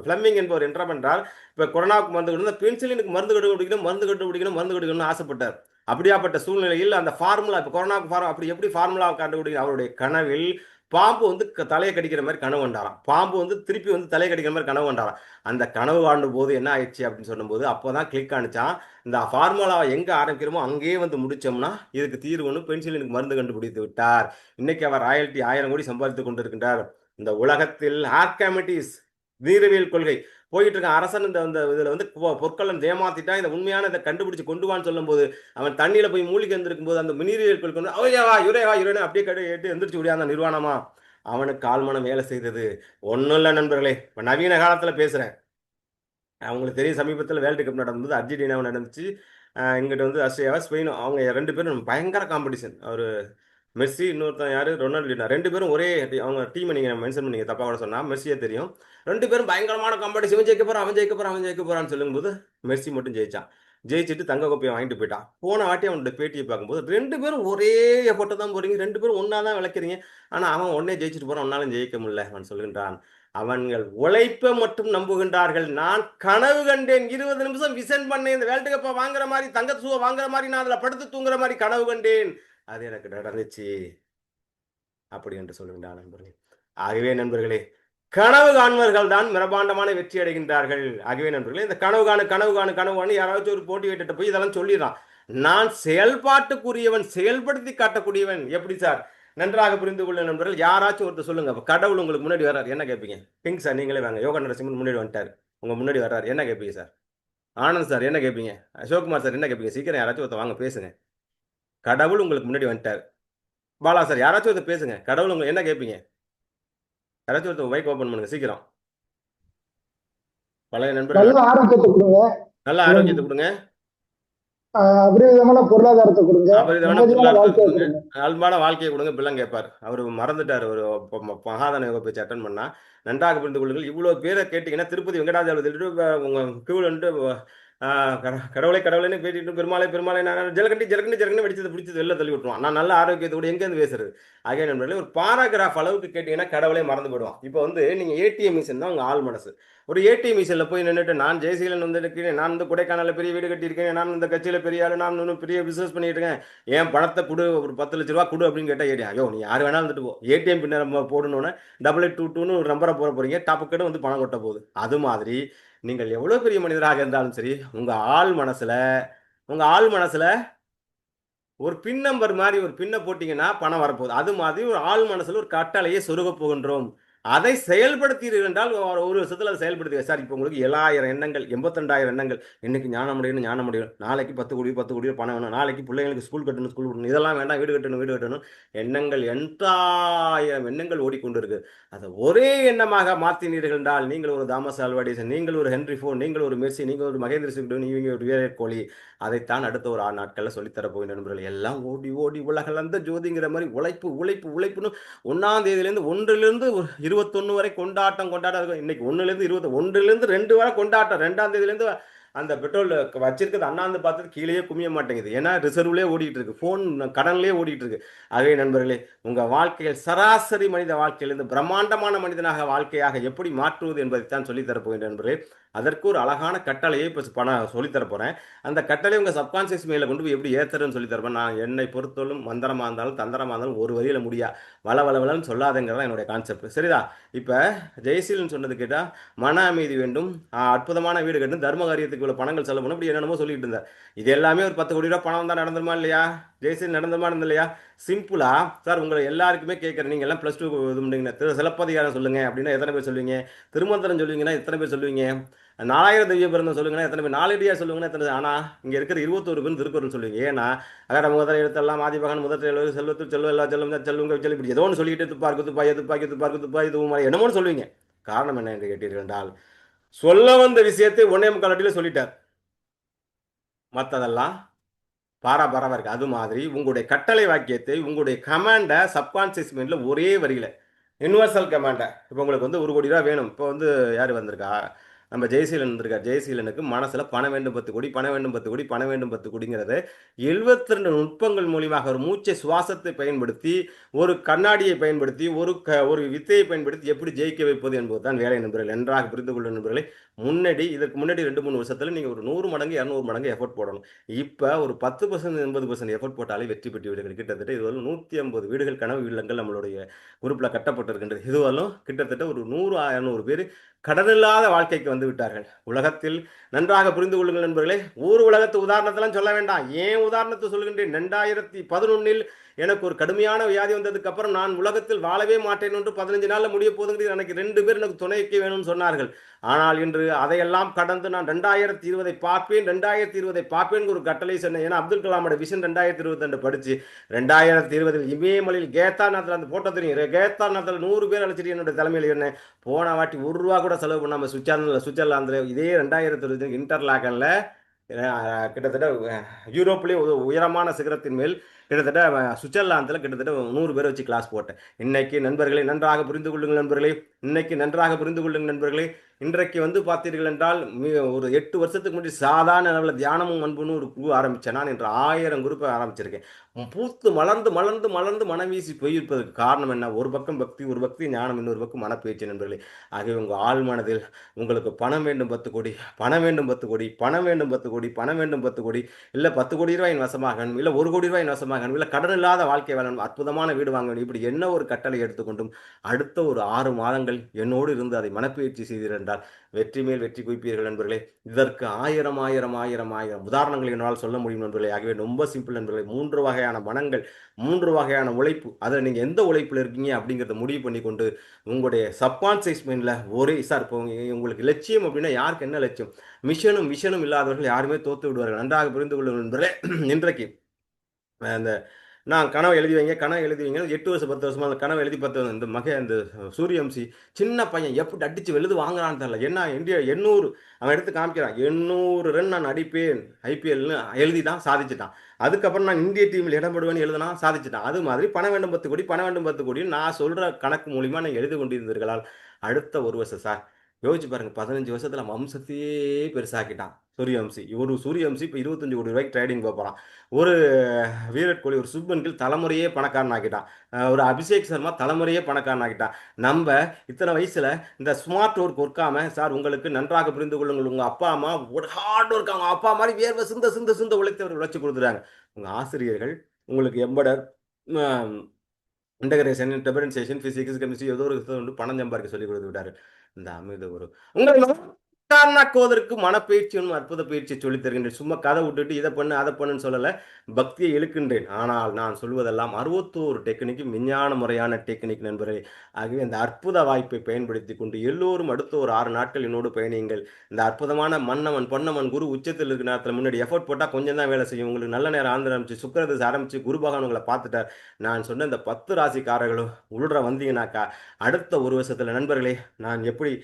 பிளமிங் என்பவர் என்ன பண்றார், இப்ப கொரோனாவுக்கு மருந்து கொடுத்து பென்சிலினுக்கு மருந்து கண்டுபிடிக்கணும், மருந்து கண்டுபிடிக்கணும், மருந்து கண்டுபிடிக்கணும்னு ஆசைப்பட்டார். அப்படியாப்பட்ட சூழ்நிலையில் அந்த ஃபார்முலா, இப்ப கொரோனாவுக்கு ஃபார்ம் அப்படி எப்படி ஃபார்முலா கண்டுபிடிக்கணும், அவருடைய கனவில் பாம்பு வந்து தலையை கடிக்கிற மாதிரி கனவு கண்டாராம். பாம்பு வந்து திருப்பி வந்து தலையை கடிக்கிற மாதிரி கனவு கண்டாராம். அந்த கனவு காண்டும் போது என்ன ஆயிடுச்சு அப்படின்னு சொல்லும்போது அப்போதான் கிளிக் ஆனிச்சான், இந்த ஃபார்முலாவை எங்க ஆரம்பிக்கிறோமோ அங்கேயே வந்து முடிச்சோம்னா இதுக்கு தீர்வுன்னு பென்சிலினுக்கு மருந்து கண்டுபிடித்து விட்டார். இன்னைக்கு அவர் ராயல்டி 1000 கோடி சம்பாதித்துக் கொண்டிருக்கின்றார். இந்த உலகத்தில் ஆர்காமிட்டிஸ் நீரவியல் கொள்கை போயிட்டு இருக்க அரசன் இந்த இதுல வந்து பொற்களம் ஏமாத்திட்டா இதை உண்மையான இதை கண்டுபிடிச்சு கொண்டு வான்னு சொல்லும் போது அவன் தண்ணியில போய் மூலிகை இருந்திருக்கும் போது அந்த நீரியல் கொள்கை வந்து ஓய்யவா யுரேவா யுரேனு அப்படியே கேட்டு எந்திரிச்சு விடியா அந்த நிர்வாணமா அவனுக்கு கால்மனம் வேலை செய்தது. ஒன்றும் இல்லை நண்பர்களே, இப்போ நவீன காலத்தில் பேசுகிறேன். அவங்களுக்கு தெரியும், சமீபத்தில் வேர்ல்டு கப் நடந்தது, அர்ஜென்டினாவும் நடந்துச்சு, இங்கிட்ட வந்து ஆஸ்திரேலியாவா ஸ்பெயினும். அவங்க 2 பேரும் பயங்கர காம்படிஷன். அவர் மெஸ்ஸி, இன்னொருத்தன் யார், ரொனால்டினா, 2 பேரும் ஒரே அவங்க டீமை நீங்கள் மென்ஷன் பண்ணீங்க, தப்பாக கூட சொன்னால் மெஸ்ஸியே தெரியும். 2 பேரும் பயங்கரமான காம்படிஷன். இவன் ஜெயிக்க போகிறான், அவன் ஜெயிக்க போகிறான், அவன் ஜெயிக்க போகிறான்னு சொல்லும்போது மெஸ்ஸி மட்டும் ஜெயிச்சான். ஜெயிச்சுட்டு தங்க கோப்பையை வாங்கிட்டு போயிட்டான். போன வாட்டி அவனோட பேட்டியை பார்க்கும்போது 2 பேரும் ஒரே எஃபர்ட்டை தான் போகிறீங்க, 2 பேரும் ஒன்றா தான் விளக்குறீங்க, ஆனால் அவன் உடனே ஜெயிச்சுட்டு போகிறான், ஒன்னாலும் ஜெயிக்க முடியல அவன் சொல்கின்றான். அவன்கள் உழைப்பை மட்டும் நம்புகின்றார்கள். நான் கனவு கண்டேன், 20 நிமிஷம் விசன் பண்ணேன், இந்த வேர்ல்டு கப்பை வாங்குற மாதிரி, தங்க சூவை வாங்குற மாதிரி, நான் அதில் படுத்து தூங்குற மாதிரி கனவு கண்டேன், அது எனக்கு நடந்துச்சு அப்படி என்று சொல்கின்றார் நண்பர்களே. ஆகவே நண்பர்களே, கனவு காண்பவர்கள் தான் பிரம்மாண்டமான வெற்றி அடைகின்றார்கள். ஆகவே நண்பர்களே, இந்த கனவு காணு கனவு காணு கனவு காணு யாராச்சும் ஒரு போட்டி வைட்டு போய் இதெல்லாம் சொல்லிடுறான். நான் செயல்பாட்டுக்குரியவன், செயல்படுத்தி காட்டக்கூடியவன். எப்படி சார்? நன்றாக புரிந்து கொள்ள நண்பர்கள். யாராச்சும் ஒருத்தர் சொல்லுங்க, கடவுள் உங்களுக்கு முன்னாடி வர்றாரு, என்ன கேட்பீங்க? பிங்க் சார் நீங்களே வாங்க, யோகா நரசிம்மன் முன்னாடி வந்துட்டார், உங்க முன்னாடி வர்றாரு, என்ன கேட்பீங்க சார்? ஆனந்த் சார் என்ன கேட்பீங்க? அசோக்குமார் சார் என்ன கேட்பீங்க? சீக்கிரம் யாராச்சும் ஒருத்தர் வாங்க பேசுங்க. கடவுள் உங்களுக்கு முன்னாடி வந்துட்டார். பாலா சார் யாராச்சும் ஒருத்தர் பேசுங்க. கடவுள் உங்களுக்கு என்ன கேட்பீங்க? யாராச்சும் ஒருத்தர் மைக் ஓபன் பண்ணுங்க சீக்கிரம். பழைய நண்பர்கள், நல்ல ஆரோக்கியத்தை கொடுங்க, நல்ல ஆரோக்கியத்தை கொடுங்க, அபரிவிதமான பொருளாதாரத்தை கொடுங்க, அபரிதமான நிம்மதியான பொருளாதாரத்தை வாழ்க்கையை கொடுங்க, கொடுங்க. அன்பான வாழ்க்கையை கொடுங்க. இப்பெல்லாம் கேட்பார். அவர் மறந்துட்டார். ஒரு மகாதான யோக பேச்சு அட்டன் பண்ணா. நன்றாக புரிந்து கொள்ளுங்கள். இவ்வளவு பேரை கேட்டீங்கன்னா திருப்பதி வெங்கடாஜலபதி உங்க கியூல கடவுளை கடவுளைன்னு பேசிட்டு பெருமாளை பெருமாளை நான் ஜலகண்டி ஜலகண்டி ஜலகண்டி வெடிச்சது பிடிச்சது வெளில தள்ளி விட்டுருவான். நான் நல்ல ஆரோக்கியத்தோடு எங்கேருந்து பேசுறது? ஆகிய நண்பர்களே, ஒரு பாராகிராஃப் அளவுக்கு கேட்டீங்கன்னா கடவுளே மறந்து போயிடுவான். இப்போ வந்து நீங்க ஏடிஎம் மிஷின் தான் உங்க ஆள் மனசு. ஒரு ஏடிஎம் மிஷினில் போய் நின்றுட்டு நான் ஜெயசீலன் வந்து இருக்கிறேன், நான் வந்து கொடைக்கானலில் பெரிய வீடு கட்டியிருக்கேன், நான் இந்த கட்சியில் பெரிய ஆள், நான் இன்னும் பெரிய பிஸ்னஸ் பண்ணிட்டு இருக்கேன், என் பணத்தை கொடு, ஒரு 10 லட்ச ரூபா கொடு அப்படின்னு கேட்டால் ஏடியா, ஐயோ நீ யார் வேணாலும் வந்துட்டு போ, ஏடிஎம் பின்னர் போடணுன்னு 8822 ஒரு நம்பரை போட போறீங்க, டாப்புக்கிட்ட வந்து பணம் கொட்ட போகுது. அது மாதிரி நீங்கள் எவ்வளவு பெரிய மனிதராக இருந்தாலும் சரி, உங்க ஆள் மனசுல ஒரு பின் நம்பர் மாதிரி ஒரு பின்னை போட்டீங்கன்னா பணம் வரப்போகுது. அது மாதிரி ஒரு ஆள் மனசுல ஒரு கட்டளையை சொருக போகின்றோம். அதை செயல்படுத்தீர்கள் என்றால் ஒரு வருஷத்துல அதை செயல்படுத்தி சார். இப்போ உங்களுக்கு 7000 எண்ணங்கள், 82,000 எண்ணங்கள். இன்னைக்கு ஞானம் அடையணும், ஞானம் அடையணும், நாளைக்கு 10 கோடி பணம் வேணும், நாளைக்கு பிள்ளைங்களுக்கு ஸ்கூல் கட்டணும், ஸ்கூல் கட்டணும், இதெல்லாம் வேண்டாம், வீடு கட்டணும், வீடு கட்டணும். எண்ணங்கள் 8000 எண்ணங்கள் ஓடிக்கொண்டிருக்கு. அதை ஒரே எண்ணமாக மாற்றினீர்கள் என்றால் நீங்கள் ஒரு தாமஸ் ஆல்வா எடிசன், நீங்கள் ஒரு ஹென்ரி ஃபோர்ட், நீங்கள் ஒரு மெர்சி, நீங்கள் ஒரு மகேந்திர சிங், நீங்கள் ஒரு விராட் கோலி. அதைத்தான் அடுத்த ஒரு 6 நாட்களில் சொல்லித்தர போகிற நண்பர்கள். எல்லாம் ஓடி ஓடி உலகளந்த ஜோதிங்கிற மாதிரி உழைப்பு உழைப்பு உழைப்புன்னு 1ஆம் தேதியிலேருந்து 1லிருந்து 21 வரை கொண்டாட்டம் கொண்டாட்டம். இன்னைக்கு 1லேருந்து 1லேருந்து 2 வரை கொண்டாட்டம். 2ஆம் தேதியிலேருந்து அந்த பெட்ரோல் வச்சிருக்கிறது அண்ணாந்து பார்த்துட்டு கீழே குமிய மாட்டேங்குது. ஏன்னா ரிசர்வ்லேயே ஓடிட்டு இருக்கு, ஃபோன் கடன்லேயே ஓடிட்டு இருக்கு. ஆகவே நண்பர்களே, உங்கள் வாழ்க்கையில் சராசரி மனித வாழ்க்கையிலிருந்து பிரம்மாண்டமான மனிதனாக வாழ்க்கையாக எப்படி மாற்றுவது என்பதைத்தான் சொல்லித்தர போகின்ற நண்பர்களே. அதற்கு ஒரு அழகான கட்டளையை இப்போ சொல்லித்தர போகிறேன். அந்த கட்டளை உங்கள் சப்கான்சியஸ் மேலே கொண்டு போய் எப்படி ஏற்றுறதுன்னு சொல்லித்தரப்பேன். நான் என்னை பொறுத்தவரைக்கும் மந்திரமாக இருந்தாலும் தந்திரமாக இருந்தாலும் ஒரு வரியில் முடியா வளவளன்னு சொல்லாதங்கிறதான் என்னுடைய கான்செப்ட். சரிதா? இப்போ ஜெயசீலன் சொன்னது கேட்டால் மன அமைதி வேண்டும், அற்புதமான வீடு கட்டும், தர்ம காரியத்துக்கு இவ்வளோ பணங்கள் செலவு பண்ணணும், இப்படி என்னென்னமோ சொல்லிட்டு இருந்தார். இது எல்லாமே ஒரு 10 கோடி ரூபா பணம் தான் நடந்துருமா இல்லையா? ஜெயசீலன் நடந்துமா இல்லையா? சிம்பிளா சார் உங்களை எல்லாருக்குமே கேட்குறேன், நீங்கள் எல்லாம் +2 இது பண்ணுறீங்க, சிலப்பதிகாரம் சொல்லுங்க அப்படின்னா எத்தனை பேர் சொல்லுவீங்க? திருமந்திரம் சொல்லுவீங்கன்னா எத்தனை பேர் சொல்லுவீங்க? 4000 திவ்ய பிறந்தம் சொல்லுங்கன்னா எத்தனை பேர்? 4 அடியா சொல்லுங்கன்னா எத்தனை? ஆனால் இங்கே இருக்கிற 21 பேர் திருக்குறள் சொல்லுவீங்க. ஏன்னா அகர முதல் எழுத்தெல்லாம் ஆதிபகன் முதல் செல்வத்து செல்வம் எல்லா செல்வம் செல்வங்க செல்வம் இப்படி ஏதோ ஒன்று சொல்லிட்டு துப்பாக்கு துப்பாக்கி துப்பாக்கி துப்பாக்கு துப்பாக்கி துப்பாக்கி என்னமோன்னு சொல்லுவீங்க. காரணம் என்ன என்று கேட்டீர்கள் என்றால், சொல்ல வந்த விஷயத்தை 1.25 அடியில் சொல்லிட்டார். மத்ததெல்லாம் பரபரவா இருக்கு. அது மாதிரி உங்களுடைய கட்டளை வாக்கியத்தை, உங்களுடைய கமாண்ட சப்கான்ஷியஸ் மைண்ட்ல ஒரே வரியில யுனிவர்சல் கமாண்ட இப்ப உங்களுக்கு வந்து ரூ. 1,00,00,000 வேணும். இப்ப வந்து யாரு வந்திருக்கா? நம்ம ஜெயசீலன் வந்திருக்கார். ஜெயசீலனுக்கு மனசுல பணம் வேண்டும் 10,00,00,000 பணம் வேண்டும் 10,00,00,000 பணம் வேண்டும் 10,00,00,000ங்கிறது 72 நுட்பங்கள் மூலியமாக ஒரு மூச்சை சுவாசத்தை பயன்படுத்தி, ஒரு கண்ணாடியை பயன்படுத்தி, ஒரு வித்தையை பயன்படுத்தி எப்படி ஜெயிக்க வைப்பது என்பதுதான் வேலை நண்பர்களே. நன்றாக புரிந்து கொள்ளுங்கள் நண்பர்களே. இதற்கு முன்னாடி 2, 3 வருஷத்துல நீங்க ஒரு 100 மடங்கு, 200 மடங்கு எஃபோர்ட் போடணும். இப்ப ஒரு 10% 80% எஃபோர்ட் போட்டாலே வெற்றி பெற்று விடுங்கள். கிட்டத்தட்ட இதுவரை 150 வீடுகள், கனவு இல்லங்கள் நம்மளுடைய குரூப்ல கட்டப்பட்டிருக்கின்றது. இதுவரையிலும் கிட்டத்தட்ட ஒரு 100, 200 பேரு கடனில்லாத வாழ்க்கைக்கு வந்து விட்டார்கள். உலகத்தில் நன்றாக புரிந்து கொள்ளுங்கள் நண்பர்களே. ஊர் உலகத்து உதாரணத்தெல்லாம் சொல்ல வேண்டாம். ஏன் உதாரணத்தை சொல்கின்றேன். 2011ல் எனக்கு ஒரு கடுமையான வியாதி வந்ததுக்கு அப்புறம் நான் உலகத்தில் வாழவே மாட்டேன் என்று 15 நாள்ல முடிய போகுதுங்கிறது எனக்கு 2 பேர் எனக்கு துணைக்கு வேணும்னு சொன்னார்கள். ஆனால் இன்று அதையெல்லாம் கடந்து நான் 2020 பார்ப்பேன் 2020 பார்ப்பேன் ஒரு கட்டளை சொன்னேன். ஏன்னா அப்துல் கலாமோட விஷன் 2022 படிச்சு 2020 இமயமலையில் கேத்தார்நாத்தில் அந்த போட்டோ தெரியும். கேத்தார்நாத்தில் 100 பேர் அழைச்சிட்டு என்னுடைய தலைமையில் இருந்தேன். போன வாட்டி ஒரு ரூபா கூட செலவு பண்ணாம சுவிட்சர்லாந்துல இதே 2020 இன்டர்லாக்கன்ல கிட்டத்தட்ட யூரோப்லேயே உயரமான சிகரத்தின் மேல் கிட்டத்தட்ட சுவிட்சர்லாந்தில் கிட்டத்தட்ட 100 பேரை வச்சு கிளாஸ் போட்டேன். இன்னைக்கு நண்பர்களை நன்றாக புரிந்து கொள்ளுங்கள் நண்பர்களே. இன்னைக்கு நன்றாக புரிந்து கொள்ளுங்கள் நண்பர்களே. இன்றைக்கு வந்து பார்த்தீர்கள் என்றால் ஒரு 8 வருஷத்துக்கு முன்னாடி சாதாரண அளவில் தியானமும் அன்புன்னு ஒரு குழு ஆரம்பித்தேன். நான் இன்று 1000 குரூப்பை ஆரம்பிச்சிருக்கேன். பூத்து மலர்ந்து மலர்ந்து மலர்ந்து மனம் வீசி போயிருப்பதற்கு காரணம் என்ன? ஒரு பக்கம் பக்தி, ஒரு பக்தி ஞானம், இன்னொரு பக்கம் மனப்பயிற்சி நண்பர்களே. ஆகவே உங்கள் ஆழ் மனதில் உங்களுக்கு பணம் வேண்டும் 10 கோடி, பணம் வேண்டும் 10 கோடி, பணம் வேண்டும் 10 கோடி, பணம் வேண்டும் 10 கோடி, இல்ல 10 கோடி ரூபாய் வசமாக வேணும், இல்ல 1 கோடி ரூபாய் வசமாக வேணும், இல்ல கடன் இல்லாத வாழ்க்கை வேணும், அற்புதமான வீடு வாங்க வேண்டும். இப்படி என்ன ஒரு கட்டளை எடுத்துக்கொண்டும் அடுத்த ஒரு 6 மாதங்கள் என்னோடு இருந்து அதை மனப்பயிற்சி செய்தீர்கள் என்றால் வெற்றி மேல் வெற்றி குவிப்பீர்கள் நண்பர்களே. இதற்கு ஆயிரம் ஆயிரம் ஆயிரம் ஆயிரம் உதாரணங்கள் என்னால் சொல்ல முடியும் நண்பர்களே. ஆகவே ரொம்ப சிம்பிள் நண்பர்களே. 3 வகையான மனங்கள், 3 வகையான உழைப்பு. அதில் நீங்கள் எந்த உழைப்பில் இருக்கீங்க அப்படிங்கிறத முடிவு பண்ணி கொண்டு உங்களுடைய சப்கான்சியஸ் மைண்டில் ஒரே சார் இப்போ உங்களுக்கு லட்சியம் அப்படின்னா யாருக்கு என்ன லட்சியம்? மிஷனும் விஷனும் இல்லாதவர்கள் யாருமே தோத்து விடுவார்கள். நன்றாக புரிந்து கொள்ளுங்கள் நண்பர்களே. இன்றைக்கு அந்த நான் கனவு எழுதி வைங்க, கனவு எழுதி வைங்க. 8 வருஷம் 10 வருஷமா அந்த கனவு எழுதி 10 இந்த சூரியவம்சி சின்ன பையன் எப்படி அடிச்சு வெளுது வாங்குறான்னு தெரியல. என்ன இந்தியா 800 அவன் எடுத்து காமிக்கிறான். 800 ரன் நான் அடிப்பேன் ஐபிஎல்னு எழுதி தான் சாதிச்சுட்டான். அதுக்கப்புறம் நான் இந்திய டீமில் இடம்பெடுவேன்னு எழுதுனா சாதிச்சுட்டான். அது மாதிரி பணம் வேண்டும் 10 கோடி, பணம் வேண்டும் 10 கோடி நான் சொல்ற கணக்கு மூலியமா நீங்க எழுதி கொண்டிருந்தீர்களால் அடுத்த 1 வருஷம் சார் யோசிச்சு பாருங்க. 15 வருஷத்துல வம்சத்தையே பெருசாக்கிட்டான் சூரியவம்சி. ஒரு சூரியவம்சி இப்போ 25 கோடி ரூபாய்க்கு ட்ரேடிங் போகிறான். ஒரு விராட் கோலி, ஒரு சுப்மன் கில் தலைமுறையே பணக்காரன் ஆக்கிட்டான். ஒரு அபிஷேக் சர்மா தலைமுறையே பணக்காரன் ஆக்கிட்டான். நம்ம இத்தனை வயசுல இந்த ஸ்மார்ட் ஒர்க்காம சார் உங்களுக்கு நன்றாக புரிந்து கொள்ளுங்கள். உங்க அப்பா அம்மா ஒரு ஹார்ட் ஒர்க், அவங்க அப்பா மாதிரி வேர்வை சிந்த சிந்த சிந்த உழைத்தவர் உழைச்சி கொடுத்துறாங்க. உங்க ஆசிரியர்கள் உங்களுக்கு எம்படர் இன்டகிரேஷன், டிஃபரன்சியேஷன், பிசிக்ஸ், கெமிஸ்ட்ரி ஏதோ ஒரு பணம் சம்பாதிக்க சொல்லி கொடுத்து விட்டாரு. இந்த அமிர்த குரு உங்களை காரணாக்குவதற்கு மனப்பயிற்சி அற்புத பயிற்சி சொல்லித் தருகின்றேன். சும்மா கதை விட்டுட்டு இதை பண்ணு அதை பண்ணுன்னு சொல்லல. பக்தியை இழுக்கின்றேன். ஆனால் நான் சொல்வதெல்லாம் 61 டெக்னிக் விஞ்ஞான முறையான டெக்னிக் நண்பர்களே. ஆகவே இந்த அற்புத வாய்ப்பை பயன்படுத்தி கொண்டு எல்லோரும் அடுத்த ஒரு 6 நாட்கள் என்னோடு பயணியுங்கள். இந்த அற்புதமான மன்னவன் பொன்னவன் குரு உச்சத்தில் இருக்கிற நேரத்தில் முன்னாடி எஃபோர்ட் போட்டால் கொஞ்சம் தான் வேலை செய்யும். உங்களுக்கு நல்ல நேரம் ஆரம்பிச்சு சுக்கிரதசை ஆரம்பிச்சு குரு பகவான் உங்களை பார்த்துட்டார். நான் சொன்ன இந்த 10 ராசிக்காரர்களும் உள்ள வந்தீங்கன்னாக்கா அடுத்த 1 வருஷத்துல நண்பர்களே நான் எப்படி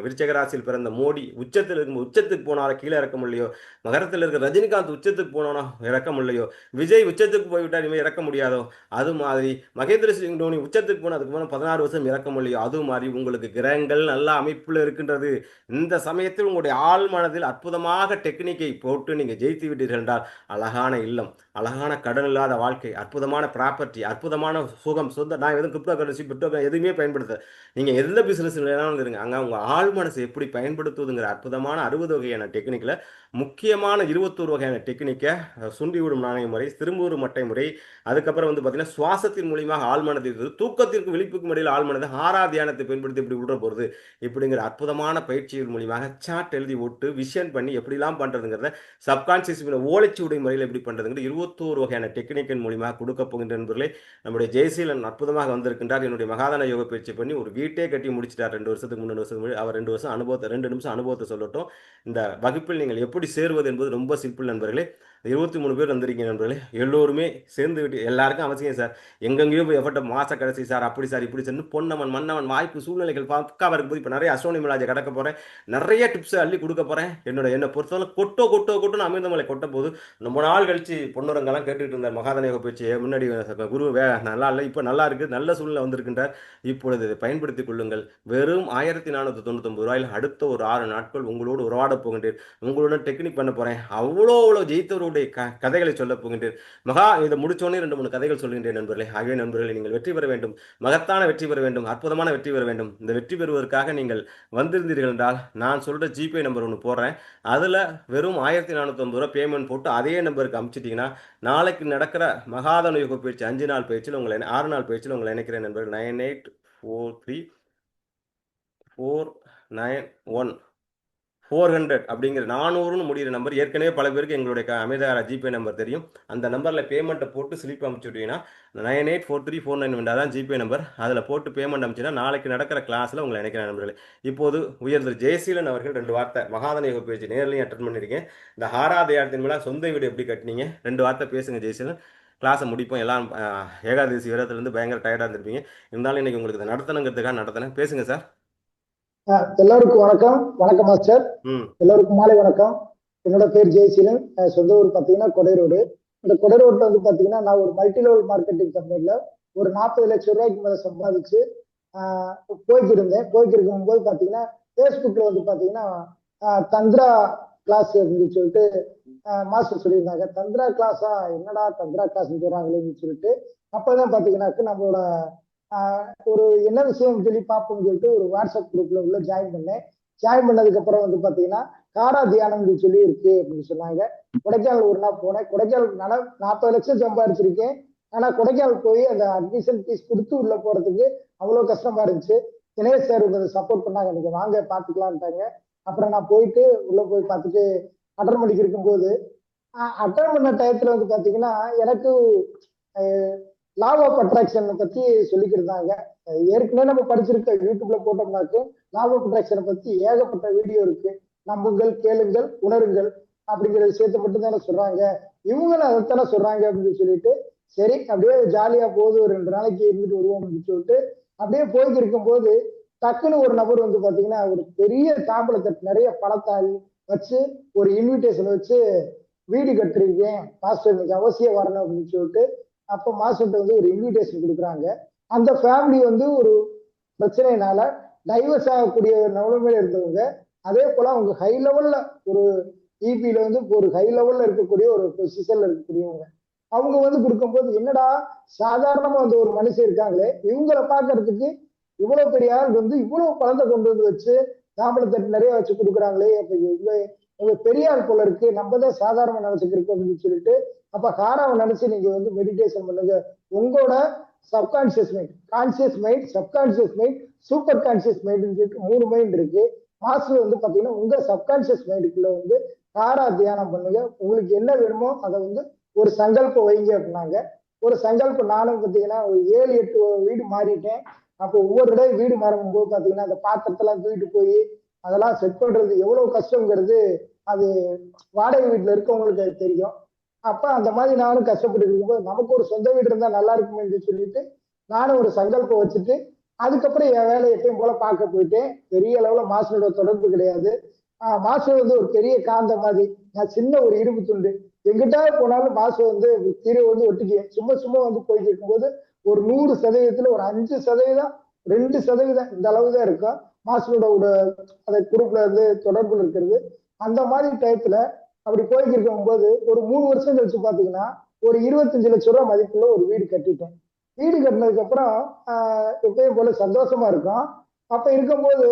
விருச்சக ராசியில் பிறந்த மோடி உச்சத்துக்கு போனாலும் கீழே இறக்க முடியலையோ, மகரத்தில் இருக்கிற ரஜினிகாந்த் உச்சத்துக்கு போனோன்னா இறக்க முடியலையோ, விஜய் உச்சத்துக்கு போய்விட்டா இனிமேல் இறக்க முடியாதோ, அது மாதிரி மகேந்திர சிங் தோனி உச்சத்துக்கு போனால் அதுக்கு போனால் 16 வருஷம் இறக்க முடியலையோ, அது மாதிரி உங்களுக்கு கிரகங்கள் நல்ல அமைப்பில் இருக்கின்றது. இந்த சமயத்தில் உங்களுடைய ஆழ் மனதில் அற்புதமாக டெக்னிக்கை போட்டு நீங்கள் ஜெயித்து விட்டீர்கள் என்றால் அழகான இல்லம், அழகான கடன் இல்லாத வாழ்க்கை, அற்புதமான ப்ராப்பர்ட்டி, அற்புதமான சுகம், சொந்த நான் எதுவும் கிரிப்டோ கரன்சி எதுவுமே பயன்படுத்த நீங்கள் எந்த பிஸ்னஸ் வேணாலும் இருங்க. அங்கே உங்கள் ஆழ் மனசை எப்படி பயன்படுத்துவதுங்கிற அற்புதமான 60 வகையான டெக்னிக்கில் முக்கியமான 21 வகையான டெக்னிக்கை சுண்டி விடும் நாணய முறை, திரும்பூர் மட்டை முறை, அதுக்கப்புறம் வந்து பார்த்தீங்கன்னா சுவாசத்தின் மூலியமாக ஆழ்மனதை தூக்கத்திற்கு விழிப்புக்கும் இடையில் ஆழ்மனதை தியானத்தை பயன்படுத்தி இப்படி விடுற போகிறது இப்படிங்கிற அற்புதமான பயிற்சிகள் மூலியமாக சாட் எழுதி ஓட்டு விஷன் பண்ணி எப்படிலாம் பண்ணுறதுங்கிறத சப்கான்சியஸ் ஓலைச்சுவடை முறையில் எப்படி பண்ணுறதுங்கிற 21 வகையான டெக்னிக்கின் மூலியமாக கொடுக்க போகின்ற நண்பர்களே. நம்முடைய ஜெயசீலன் அற்புதமாக வந்திருக்கின்றார். என்னுடைய மகாதான யோக பயிற்சி பண்ணி ஒரு வீட்டே கட்டி முடிச்சிட்டார் 2 வருஷத்துக்கு 3 வருஷத்துக்கு அவர் 2 வருஷம் அனுபவம் அனுபவத்தை 2 நிமிஷம் அனுபவத்தை சொல்லட்டும். இந்த வகுப்பில் நீங்கள் எப்படி சேருவது என்பது ரொம்ப சிம்பிள் நண்பர்களே. 23 பேர் வந்திருக்கீங்க நண்பர்களே. எல்லோருமே சேர்ந்து விட்டு எல்லாருக்கும் அவசியம் சார். எங்கெங்கேயோ போய் எஃபர்ட் மாச கடைசி சார், அப்படி சார், இப்படி சார்ன்னு பொன்னவன், மன்னவன், வாய்ப்பு, சூழ்நிலைகள் பக்காவா இருக்கும்போது இப்போ நிறைய அஸ்ட்ரோனி மிலாஜை கடக்க போறேன். நிறைய டிப்ஸ் அள்ளி கொடுக்க போறேன். என்னை பொறுத்தவரை கொட்டுன்னு அமிர்தமலை கொட்ட போது ரொம்ப நாள் கழிச்சு பொன்னுரங்கெல்லாம் கேட்டுட்டு இருந்தார் மகாதன யோக பேச்சு. முன்னாடி குரு நல்லா இல்லை, இப்போ நல்லா இருக்கு, நல்ல சூழ்நிலை வந்திருக்கின்றார். இப்பொழுது இதை பயன்படுத்திக் கொள்ளுங்கள். வெறும் 1499 ரூபாயில் அடுத்த ஒரு 6 நாட்கள் உங்களோடு உறவாட போகின்றேன். உங்களுடன் டெக்னிக் பண்ண போறேன். அவ்வளோ ஜெயித்தவருடைய கதைகளை சொல்ல போகின்றேன். இதை முடிச்சோடனே 2-3 கதைகள் சொல்கின்றேன் நண்பர்களே. ஆகவே நண்பர்களே, நீங்கள் வெற்றி பெற வேண்டும், மகத்தான வெற்றி பெற வேண்டும், அற்புதமான வெற்றி பெற வேண்டும். இந்த வெற்றி பெறுவதற்காக நீங்கள் வந்திருந்தீர்கள் என்றால் நான் சொல்ற ஜிபே நம்பர் ஒன்று போடுறேன். அதில் வெறும் 1450 ரூபா பேமெண்ட் போட்டு அதே நம்பருக்கு அனுப்பிச்சிட்டிங்கன்னா நாளைக்கு நடக்கிற மகாதன யோக பயிற்சி 5 நாள் பயிற்சியில் உங்களை 6 நாள் பயிற்சியில் உங்களை நினைக்கிறேன் நண்பர்கள். 9843491400 அப்படிங்கிற 400ன்னு முடிகிற நம்பர் ஏற்கனவே பல பேருக்கு எங்களுடைய அமிர்தகார ஜிபே நம்பர் தெரியும். அந்த நம்பரில் பேமெண்ட்டை போட்டு ஸ்லிப் அனுப்பிச்சுட்டீங்கன்னா 984349 தான் ஜிபே நம்பர். அதில் போட்டு பேமெண்ட் அனுப்பிச்சிங்கன்னா நாளைக்கு நடக்கிற கிளாஸில் உங்களை நினைக்கிறேன் நண்பர்களே. இப்போது உயர்ந்த ஜெயசீலன் அவர்கள் 2 வார்த்தை மகாதன யோக பேச்சு நேர்லையும் அட்டன் பண்ணியிருக்கேன். இந்த ஹாராதயாரத்தின் மேலே சொந்த வீடு எப்படி கட்டினீங்க 2 வார்த்தை பேசுங்க ஜெயசீலன். கிளாஸை முடிப்போம். எல்லாம் ஏகாதசி விரதத்துலேருந்து பயங்கர டயர்டாக இருந்திருப்பீங்க. இருந்தாலும் இன்னைக்கு உங்களுக்கு இதை நடத்தணுங்கிறதுக்காக நடத்தினேன். பேசுங்க சார். எல்லாருக்கும் வணக்கம் மாஸ்டர். எல்லாருக்கும் மாலை வணக்கம். என்னோட பேர் ஜெயசீலன். சொந்த ஊர் பாத்தீங்கன்னா கொடைரோடு. இந்த கொடைரோட்ல வந்து பாத்தீங்கன்னா நான் ஒரு மல்டி லெவல் மார்க்கெட்டிங் கம்பெனில ஒரு 40 லட்சம் ரூபாய்க்கு மேல சம்பாதிச்சு போய்க்கு இருக்கும்போது பாத்தீங்கன்னா பேஸ்புக்ல வந்து பாத்தீங்கன்னா தந்திரா கிளாஸ் அப்படின்னு சொல்லிட்டு மாஸ்டர் சொல்லியிருந்தாங்க. தந்திரா கிளாஸா, என்னடா தந்திரா கிளாஸ் சொல்றாங்களேன்னு சொல்லிட்டு அப்பதான் பாத்தீங்கன்னாக்கு நம்மளோட ஒரு என்ன விஷயம் சொல்லி பார்ப்போம்னு சொல்லிட்டு ஒரு வாட்ஸ்அப் குரூப்ல உள்ள ஜாயின் பண்ணேன். ஜாயின் பண்ணதுக்கு அப்புறம் வந்து பாத்தீங்கன்னா காரா தியானம் சொல்லி இருக்கு அப்படின்னு சொன்னாங்க. கொடைக்கானல் ஒரு நாள் போனேன். கொடைக்கானல் 40 லட்சம் சம்பாதிச்சிருக்கேன். ஆனா கொடைக்கானல் போய் அந்த அட்மிஷன் ஃபீஸ் கொடுத்து உள்ள போறதுக்கு அவ்வளவு கஷ்டமா இருந்துச்சு. தினேஷ் சார் கொஞ்சம் சப்போர்ட் பண்ணாங்க, நீங்க வாங்க பாத்துக்கலான்ட்டாங்க. அப்புறம் நான் போயிட்டு உள்ள போய் பார்த்துட்டு அட்டன் பண்ணிக்கு இருக்கும்போது அட்டன் பண்ண டயத்துல வந்து பாத்தீங்கன்னா எனக்கு லா ஆஃப் அட்ராக்ஷன் பத்தி சொல்லிக்கிருந்தாங்க. ஏற்கனவே நம்ம படிச்சிருக்க யூடியூப்ல போட்டோம்னாக்கு லா ஆஃப் அட்ராக்ஷனை பத்தி ஏகப்பட்ட வீடியோ இருக்கு. நம்புங்கள், கேளுங்கள், உணருங்கள் அப்படிங்கிற விஷயத்த மட்டும் தானே சொல்றாங்க. இவங்களும் அதைத்தானே சொல்றாங்க அப்படின்னு சொல்லிட்டு சரி அப்படியே ஜாலியா போகுது, ஒரு 2 நாளைக்கு இருந்துட்டு வருவோம் அப்படின்னு சொல்லிட்டு அப்படியே போய்க்கு இருக்கும்போது டக்குன்னு ஒரு நபர் வந்து பாத்தீங்கன்னா ஒரு பெரிய தாம்பளத்தை நிறைய பணத்தாள் வச்சு ஒரு இன்விடேஷன் வச்சு வீடு கட்டுறீங்க மாஸ்டர் இன்னைக்கு அவசியம் வரணும் அப்படின்னு சொல்லிட்டு அப்ப மாஸ்டர் வந்து ஒரு இன்விடேஷன் கொடுக்குறாங்க. அந்த ஃபேமிலி வந்து ஒரு பிரச்சனைனால டைவர்ஸ் ஆகக்கூடிய நிலைமையில இருந்தவங்க. அதே போல அவங்க ஹை லெவல்ல ஒரு இபில வந்து ஒரு ஹை லெவல்ல இருக்கக்கூடிய ஒரு பொசிஷன்ல இருக்கக்கூடியவங்க. அவங்க வந்து கொடுக்கும்போது என்னடா சாதாரணமா வந்து ஒரு மனுஷன் இருக்காங்களே, இவங்களை பாக்குறதுக்கு இவ்வளவு பெரிய ஆள் வந்து இவ்வளவு பணத்தை கொண்டு வந்து வச்சு தாம்பளத்தட்டு நிறைய வச்சு கொடுக்குறாங்களே, இவங்க பெரிய ஆள் போல இருக்கு, நம்ம தான் சாதாரண நினைச்சுக்கிருக்கு அப்படின்னு சொல்லிட்டு அப்ப காராவை நினைச்சு நீங்க வந்து மெடிடேஷன் பண்ணுங்க. உங்களோட subconscious mind, conscious mind, subconscious mind, super conscious mind 3 mind இருக்கு. மாஸ்டர் வந்து பாத்தீங்கன்னா உங்க சப்கான்சியஸ் மைண்டுக்குள்ள வந்து காரா தியானம் பண்ணுங்க. உங்களுக்கு என்ன வேணுமோ அதை வந்து ஒரு சங்கல்பம் வைங்க அப்படின்னாங்க. ஒரு சங்கல்பம் நானும் பாத்தீங்கன்னா ஒரு 7-8 வீடு மாறிட்டேன். அப்போ ஒவ்வொரு இடம் வீடு மாறும்போது பாத்தீங்கன்னா அந்த பாத்திரத்தெல்லாம் தூக்கிட்டு போய் அதெல்லாம் செட் பண்றது எவ்வளவு கஷ்டங்கிறது அது வாடகை வீட்டுல இருக்கவங்களுக்கு அது தெரியும். அப்ப அந்த மாதிரி நானும் கஷ்டப்பட்டு இருக்கும்போது நமக்கு ஒரு சொந்த வீடு இருந்தா நல்லா இருக்குமே சொல்லிட்டு நானும் ஒரு சங்கல்பம் வச்சுட்டு அதுக்கப்புறம் என் வேலையை எப்பயும் போல பார்க்க போயிட்டேன். பெரிய அளவுல மாஸ்டரோட தொடர்பு கிடையாது. மாஸ்டர் வந்து ஒரு பெரிய காந்த மாதிரி, நான் சின்ன ஒரு இரும்பு துண்டு. எங்கிட்ட போனாலும் மாஸ்டர் வந்து தீரை வந்து ஒட்டிக்குவேன். சும்மா வந்து போயிட்டு இருக்கும்போது ஒரு 100% ஒரு 5%, 2% இந்த அளவு தான் இருக்கும் மாஸ்டரோட அந்த குரூப்ல இருந்து தொடர்புல இருக்கிறது. அந்த மாதிரி டயத்துல அப்படி போய்க்கு இருக்கும்போது ஒரு 3 வருஷம் கழிச்சு பாத்தீங்கன்னா ஒரு 25 லட்சம் ரூபாய் மதிப்புள்ள ஒரு வீடு கட்டிட்டேன். வீடு கட்டினதுக்கு அப்புறம் எப்பயும் போல சந்தோஷமா இருக்கும். அப்ப இருக்கும்போது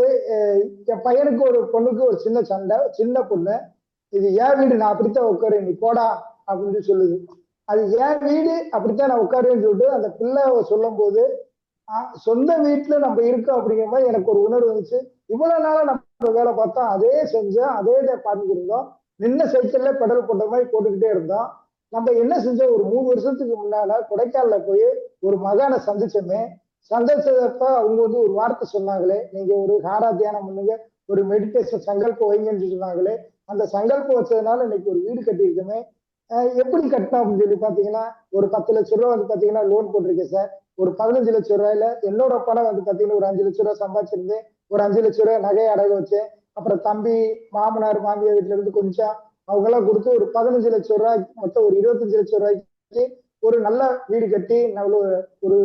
என் பையனுக்கு ஒரு பொண்ணுக்கு ஒரு சின்ன சண்டை. சின்ன பொண்ணு, இது ஏன் வீடு, நான் அப்படித்தான் உட்காருவேன், நீ போடா அப்படின்னு சொல்லுது. அது ஏன் வீடு, அப்படித்தான் நான் உட்காருவேன்னு சொல்லிட்டு அந்த பிள்ளை சொல்லும் போது சொந்த வீட்டுல நம்ம இருக்கோம் அப்படிங்கிற மாதிரி எனக்கு ஒரு உணர்வு வந்துச்சு. இவ்வளவு நாளா நம்ம வேலை பார்த்தோம், அதே செஞ்சோம், அதே பார்த்துட்டு இருந்தோம். நின்ன சைக்கிள்ல பெடல் போட்ட மாதிரி போட்டுக்கிட்டே இருந்தோம். நம்ம என்ன செஞ்சோம், ஒரு 3 வருஷத்துக்கு முன்னால கொடைக்கானல போய் ஒரு மகானை சந்திச்சோமே. சந்திச்சதப்ப அவங்க வந்து ஒரு வார்த்தை சொன்னாங்களே, நீங்க ஒரு ஹாரா தியானம் பண்ணுங்க, ஒரு மெடிடேஷன் சங்கல்பம் வைங்கன்னு சொன்னாங்களே, அந்த சங்கல்பம் வச்சதுனால இன்னைக்கு ஒரு வீடு கட்டியிருக்கோமே. எப்படி கட்டணும் அப்படின்னு சொல்லி பாத்தீங்கன்னா, ஒரு 10 லட்சம் ரூபாய் வந்து பாத்தீங்கன்னா லோன் போட்டிருக்கேன் சார். ஒரு 15 லட்சம் ரூபாயில என்னோட பணம் வந்து பாத்தீங்கன்னா ஒரு 5 லட்சம் ரூபாய் சம்பாதிச்சிருந்தேன். ஒரு 5 லட்சம் ரூபாய் நகையை அடகு வச்சேன். அப்புறம் தம்பி, மாமனார், மாமியார் வீட்டுல இருந்து கொஞ்சம் அவங்க எல்லாம் கொடுத்து ஒரு 15 லட்சம் ரூபாய், மொத்தம் ஒரு 25 லட்சம் ரூபாய்க்கு ஒரு நல்ல வீடு கட்டி ஒரு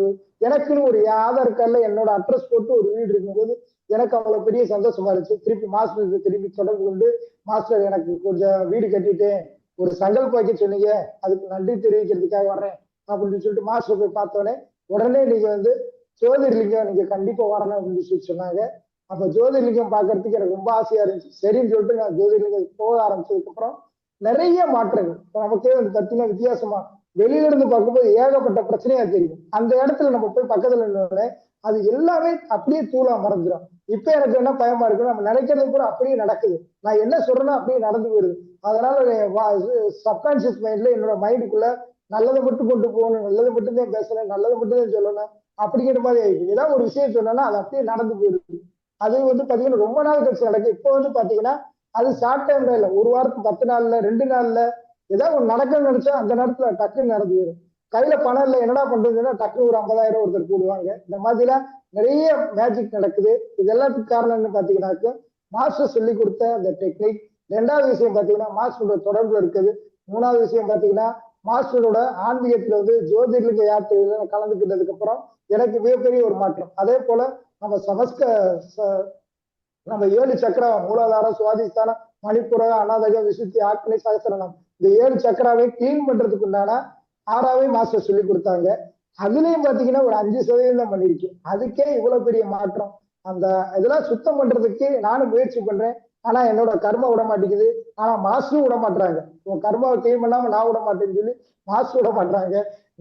எனக்குன்னு ஒரு ஆதார் கார்டுல என்னோட அட்ரஸ் போட்டு ஒரு வீடு இருக்கும்போது எனக்கு அவ்வளவு பெரிய சந்தோஷமா இருந்துச்சு. திருப்பி மாஸ்டர் திருப்பி தொடர்பு கொண்டு, மாஸ்டர் எனக்கு கொஞ்சம் வீடு கட்டிட்டேன், ஒரு சங்கல்பம் வைக்க சொன்னீங்க, அதுக்கு நன்றி தெரிவிக்கிறதுக்காக வர்றேன் அப்படின்னு சொல்லிட்டு மாஸ்டர் போய் பார்த்தோன்னே உடனே நீங்க வந்து ஜோதிர்லிங்கம் நீங்க கண்டிப்பா வரணும் அப்படின்னு சொல்லி சொன்னாங்க. அப்ப ஜோதிர்லிங்கம் பாக்குறதுக்கு எனக்கு ரொம்ப ஆசையா இருந்துச்சு. சரின்னு சொல்லிட்டு நான் ஜோதிர்லிங்கம் போக ஆரம்பிச்சதுக்கு அப்புறம் நிறைய மாற்றங்கள் நமக்கே வந்து பார்த்தீங்கன்னா வித்தியாசமா வெளியில இருந்து பார்க்கும்போது ஏகப்பட்ட பிரச்சனையா தெரியும். அந்த இடத்துல நம்ம போய் பக்கத்துல இருந்தோடனே அது எல்லாமே அப்படியே தூளா மறைஞ்சிடும். இப்ப எனக்கு என்ன பயமா இருக்கு, நம்ம நினைக்கிறது கூட அப்படியே நடக்குது. நான் என்ன சொல்றேன்னா அப்படியே நடந்து போயிருது. அதனால சப்கான்சியஸ் மைண்ட்ல என்னோட மைண்டுக்குள்ள நல்லதை மட்டும் கொண்டு போகணும், நல்லது மட்டும்தான் பேசணும், நல்லது மட்டும்தான் சொல்லணும் அப்படிங்கிற மாதிரி ஆயிடுச்சு. ஏதாவது ஒரு விஷயம் சொன்னோம்னா அது அப்படியே நடந்து போயிருது. அது வந்து பாத்தீங்கன்னா ரொம்ப நாள் கழிச்சு நடக்கு. இப்போ வந்து பாத்தீங்கன்னா அது ஷார்ட் டைம்ல இல்ல, ஒரு வாரத்துக்கு 10 நாள்ல 2 நாள்ல ஏதாவது ஒரு நடக்கணும்னு நினைச்சா அந்த நேரத்துல டக்குன்னு நடந்து போயிடும். கையில பணம் இல்லை என்னடா பண்றதுன்னா டக்குனு ஒரு 50,000 ஒருத்தர் போடுவாங்க. இந்த மாதிரிலாம் நிறைய மேஜிக் நடக்குது. இது எல்லாத்துக்கு காரணம்னு பாத்தீங்கன்னாக்க மாஸ்டர் சொல்லி கொடுத்த அந்த டெக்னிக். 2வது விஷயம் பாத்தீங்கன்னா மாஸ்டரோட தொடர்புல இருக்குது. 3வது விஷயம் பாத்தீங்கன்னா மாஸ்டரோட ஆன்மீகத்துல வந்து ஜோதிர்லிங்க யாத்திரையில கலந்துக்கிட்டதுக்கு அப்புறம் எனக்கு மிகப்பெரிய ஒரு மாற்றம். அதே போல நம்ம நம்ம 7 சக்கரம் மூலாதாரம், சுவாதிஸ்தானம், மணிப்புர, அநாதகம், விசுத்தி, ஆக்னி, சகசரணம், இந்த 7 சக்கராவை கிளீன் பண்றதுக்கு உண்டான 6வது மாஸ்டர் சொல்லி கொடுத்தாங்க. அதுலயும் பாத்தீங்கன்னா ஒரு 5% தான் பண்ணிருக்கேன். அதுக்கே இவ்வளவு பெரிய மாற்றம். அந்த இதெல்லாம் சுத்தம் பண்றதுக்கு நானும் முயற்சி பண்றேன். ஆனா என்னோட கர்மா விட மாட்டேங்குது. ஆனா மாஸ்டரும் விட மாட்டாங்க. உன் கர்மாவை கிளீன் பண்ணாம நான் விட மாட்டேன்னு சொல்லி மாஸ்டர் விட மாட்டாங்க.